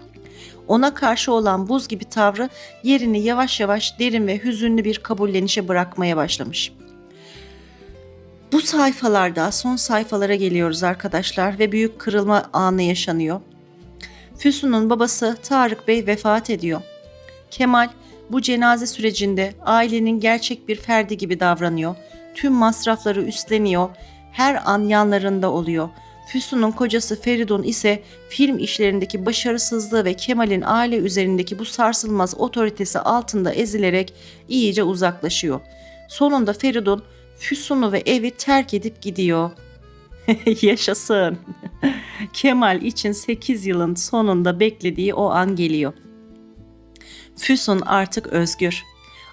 Ona karşı olan buz gibi tavrı yerini yavaş yavaş derin ve hüzünlü bir kabullenişe bırakmaya başlamış. Bu sayfalarda son sayfalara geliyoruz arkadaşlar ve büyük kırılma anı yaşanıyor. Füsun'un babası Tarık Bey vefat ediyor. Kemal bu cenaze sürecinde ailenin gerçek bir ferdi gibi davranıyor. Tüm masrafları üstleniyor. Her an yanlarında oluyor. Füsun'un kocası Feridun ise film işlerindeki başarısızlığı ve Kemal'in aile üzerindeki bu sarsılmaz otoritesi altında ezilerek iyice uzaklaşıyor. Sonunda Feridun Füsun'u ve evi terk edip gidiyor. Yaşasın. Kemal için 8 yılın sonunda beklediği o an geliyor. Füsun artık özgür.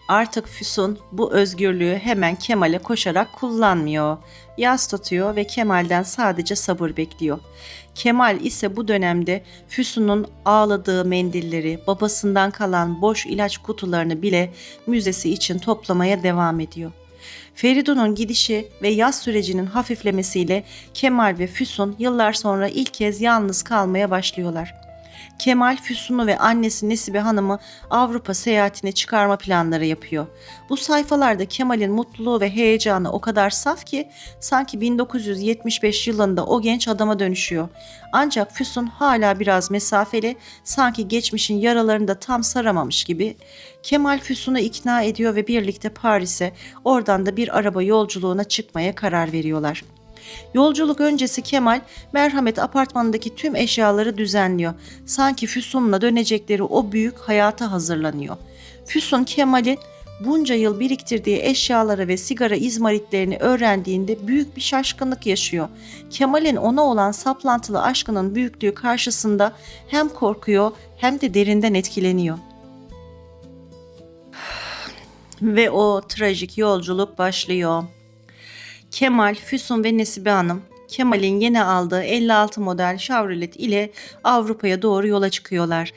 Artık Füsun bu özgürlüğü hemen Kemal'e koşarak kullanmıyor. Yas tutuyor ve Kemal'den sadece sabır bekliyor. Kemal ise bu dönemde Füsun'un ağladığı mendilleri, babasından kalan boş ilaç kutularını bile müzesi için toplamaya devam ediyor. Feridun'un gidişi ve yaz sürecinin hafiflemesiyle Kemal ve Füsun yıllar sonra ilk kez yalnız kalmaya başlıyorlar. Kemal, Füsun'u ve annesi Nesibe Hanım'ı Avrupa seyahatine çıkarma planları yapıyor. Bu sayfalarda Kemal'in mutluluğu ve heyecanı o kadar saf ki sanki 1975 yılında o genç adama dönüşüyor. Ancak Füsun hala biraz mesafeli, sanki geçmişin yaralarını da tam saramamış gibi. Kemal Füsun'u ikna ediyor ve birlikte Paris'e, oradan da bir araba yolculuğuna çıkmaya karar veriyorlar. Yolculuk öncesi Kemal, Merhamet apartmanındaki tüm eşyaları düzenliyor. Sanki Füsun'la dönecekleri o büyük hayata hazırlanıyor. Füsun, Kemal'in bunca yıl biriktirdiği eşyaları ve sigara izmaritlerini öğrendiğinde büyük bir şaşkınlık yaşıyor. Kemal'in ona olan saplantılı aşkının büyüklüğü karşısında hem korkuyor hem de derinden etkileniyor. Ve o trajik yolculuk başlıyor. Kemal, Füsun ve Nesibe Hanım, Kemal'in yeni aldığı 56 model Chevrolet ile Avrupa'ya doğru yola çıkıyorlar.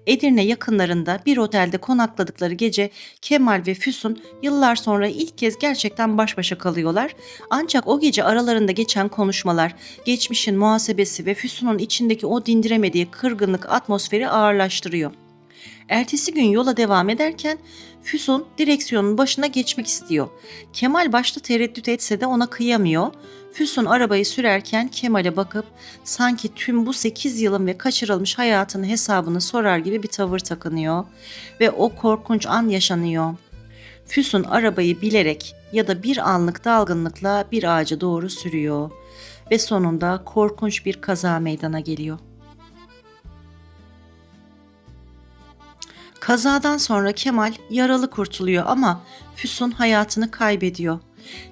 Edirne yakınlarında bir otelde konakladıkları gece Kemal ve Füsun yıllar sonra ilk kez gerçekten baş başa kalıyorlar. Ancak o gece aralarında geçen konuşmalar, geçmişin muhasebesi ve Füsun'un içindeki o dindiremediği kırgınlık atmosferi ağırlaştırıyor. Ertesi gün yola devam ederken Füsun direksiyonun başına geçmek istiyor. Kemal başta tereddüt etse de ona kıyamıyor. Füsun arabayı sürerken Kemal'e bakıp sanki tüm bu 8 yılın ve kaçırılmış hayatının hesabını sorar gibi bir tavır takınıyor ve o korkunç an yaşanıyor. Füsun arabayı bilerek ya da bir anlık dalgınlıkla bir ağaca doğru sürüyor ve sonunda korkunç bir kaza meydana geliyor. Kazadan sonra Kemal yaralı kurtuluyor ama Füsun hayatını kaybediyor.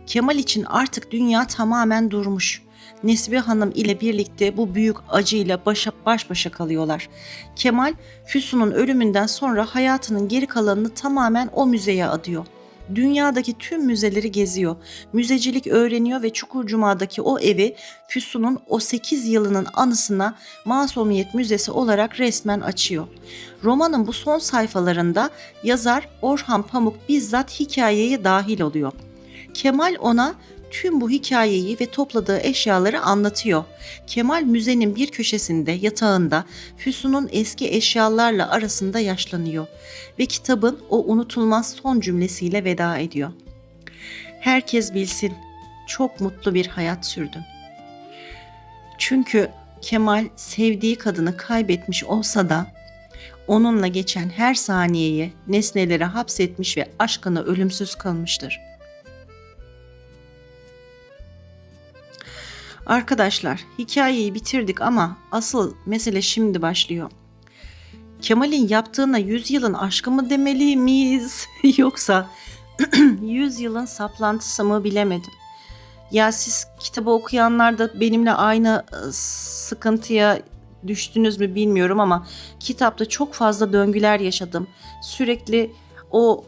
Kemal için artık dünya tamamen durmuş. Nesibe Hanım ile birlikte bu büyük acıyla baş başa kalıyorlar. Kemal, Füsun'un ölümünden sonra hayatının geri kalanını tamamen o müzeye adıyor. Dünyadaki tüm müzeleri geziyor. Müzecilik öğreniyor ve Çukurcuma'daki o evi Füsun'un o 8 yılının anısına Masumiyet Müzesi olarak resmen açıyor. Romanın bu son sayfalarında yazar Orhan Pamuk bizzat hikayeye dahil oluyor. Kemal ona tüm bu hikayeyi ve topladığı eşyaları anlatıyor. Kemal müzenin bir köşesinde yatağında Füsun'un eski eşyalarla arasında yaşlanıyor ve kitabın o unutulmaz son cümlesiyle veda ediyor. Herkes bilsin, çok mutlu bir hayat sürdüm. Çünkü Kemal sevdiği kadını kaybetmiş olsa da onunla geçen her saniyeyi nesnelere hapsetmiş ve aşkını ölümsüz kılmıştır. Arkadaşlar, hikayeyi bitirdik ama asıl mesele şimdi başlıyor. Kemal'in yaptığına 100 yılın aşkı mı demeli miyiz yoksa 100 yılın saplantısı mı bilemedim. Ya siz kitabı okuyanlar da benimle aynı sıkıntıya düştünüz mü bilmiyorum ama kitapta çok fazla döngüler yaşadım. Sürekli o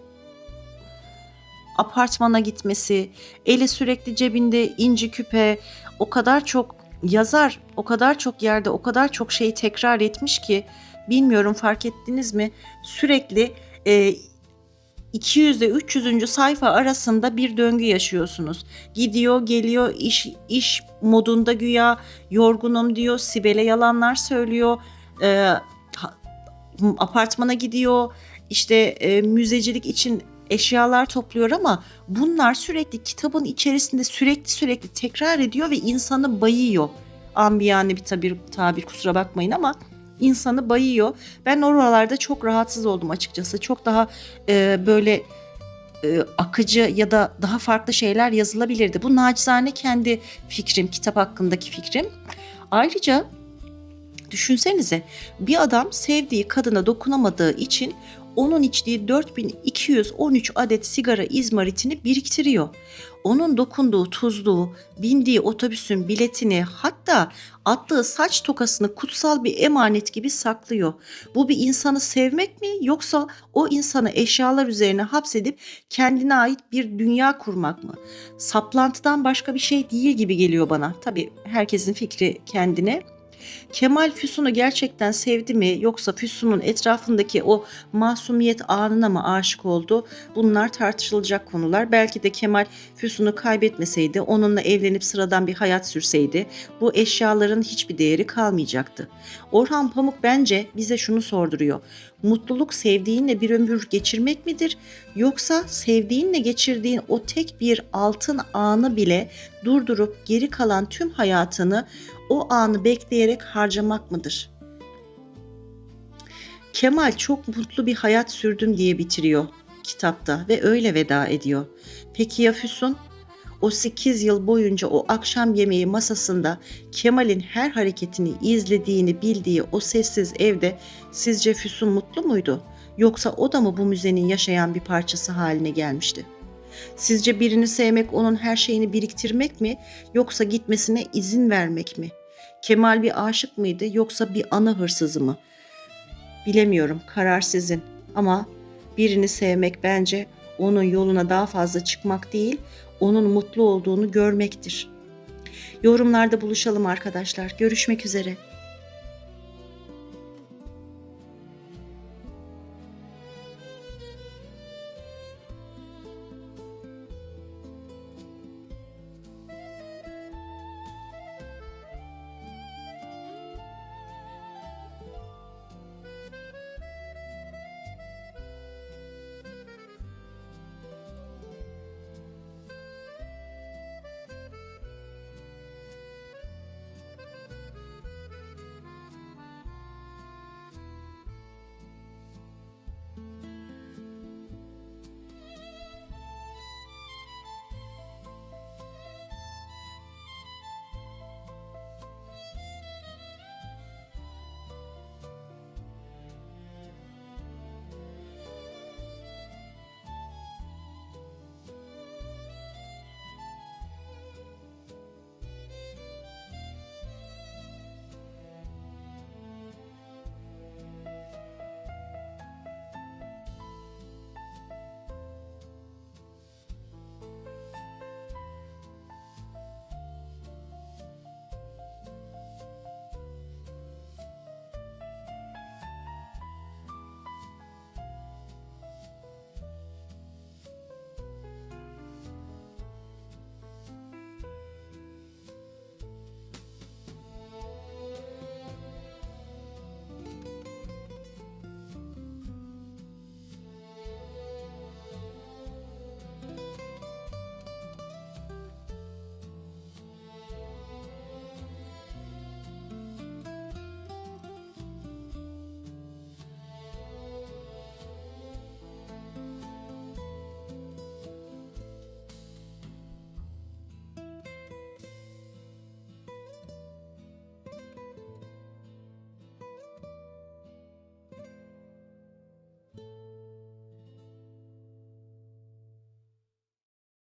apartmana gitmesi, eli sürekli cebinde inci küpe, o kadar çok yazar, o kadar çok yerde, o kadar çok şeyi tekrar etmiş ki bilmiyorum fark ettiniz mi? Sürekli 200 ile 300. sayfa arasında bir döngü yaşıyorsunuz. Gidiyor, geliyor, iş modunda güya yorgunum diyor, Sibel'e yalanlar söylüyor, apartmana gidiyor, işte müzecilik için eşyalar topluyor ama bunlar sürekli kitabın içerisinde sürekli tekrar ediyor ve insanı bayıyor. Ambiyane bir tabir kusura bakmayın ama insanı bayıyor. Ben oralarda çok rahatsız oldum açıkçası. Çok daha böyle akıcı ya da daha farklı şeyler yazılabilirdi. Bu naçizane kendi fikrim, kitap hakkındaki fikrim. Ayrıca düşünsenize, bir adam sevdiği kadına dokunamadığı için onun içtiği 4213 adet sigara izmaritini biriktiriyor. Onun dokunduğu tuzluğu, bindiği otobüsün biletini, hatta attığı saç tokasını kutsal bir emanet gibi saklıyor. Bu bir insanı sevmek mi, yoksa o insanı eşyalar üzerine hapsedip kendine ait bir dünya kurmak mı? Saplantıdan başka bir şey değil gibi geliyor bana. Tabii herkesin fikri kendine. Kemal Füsun'u gerçekten sevdi mi, yoksa Füsun'un etrafındaki o masumiyet anına mı aşık oldu? Bunlar tartışılacak konular. Belki de Kemal Füsun'u kaybetmeseydi, onunla evlenip sıradan bir hayat sürseydi bu eşyaların hiçbir değeri kalmayacaktı. Orhan Pamuk bence bize şunu sorduruyor. Mutluluk sevdiğinle bir ömür geçirmek midir? Yoksa sevdiğinle geçirdiğin o tek bir altın anı bile durdurup geri kalan tüm hayatını o anı bekleyerek harcamak mıdır? Kemal çok mutlu bir hayat sürdüm diye bitiriyor kitapta ve öyle veda ediyor. Peki ya Füsun? O 8 yıl boyunca o akşam yemeği masasında Kemal'in her hareketini izlediğini bildiği o sessiz evde sizce Füsun mutlu muydu? Yoksa o da mı bu müzenin yaşayan bir parçası haline gelmişti? Sizce birini sevmek onun her şeyini biriktirmek mi, yoksa gitmesine izin vermek mi? Kemal bir aşık mıydı, yoksa bir ana hırsızı mı? Bilemiyorum, karar sizin. Ama birini sevmek bence onun yoluna daha fazla çıkmak değil, onun mutlu olduğunu görmektir. Yorumlarda buluşalım arkadaşlar. Görüşmek üzere.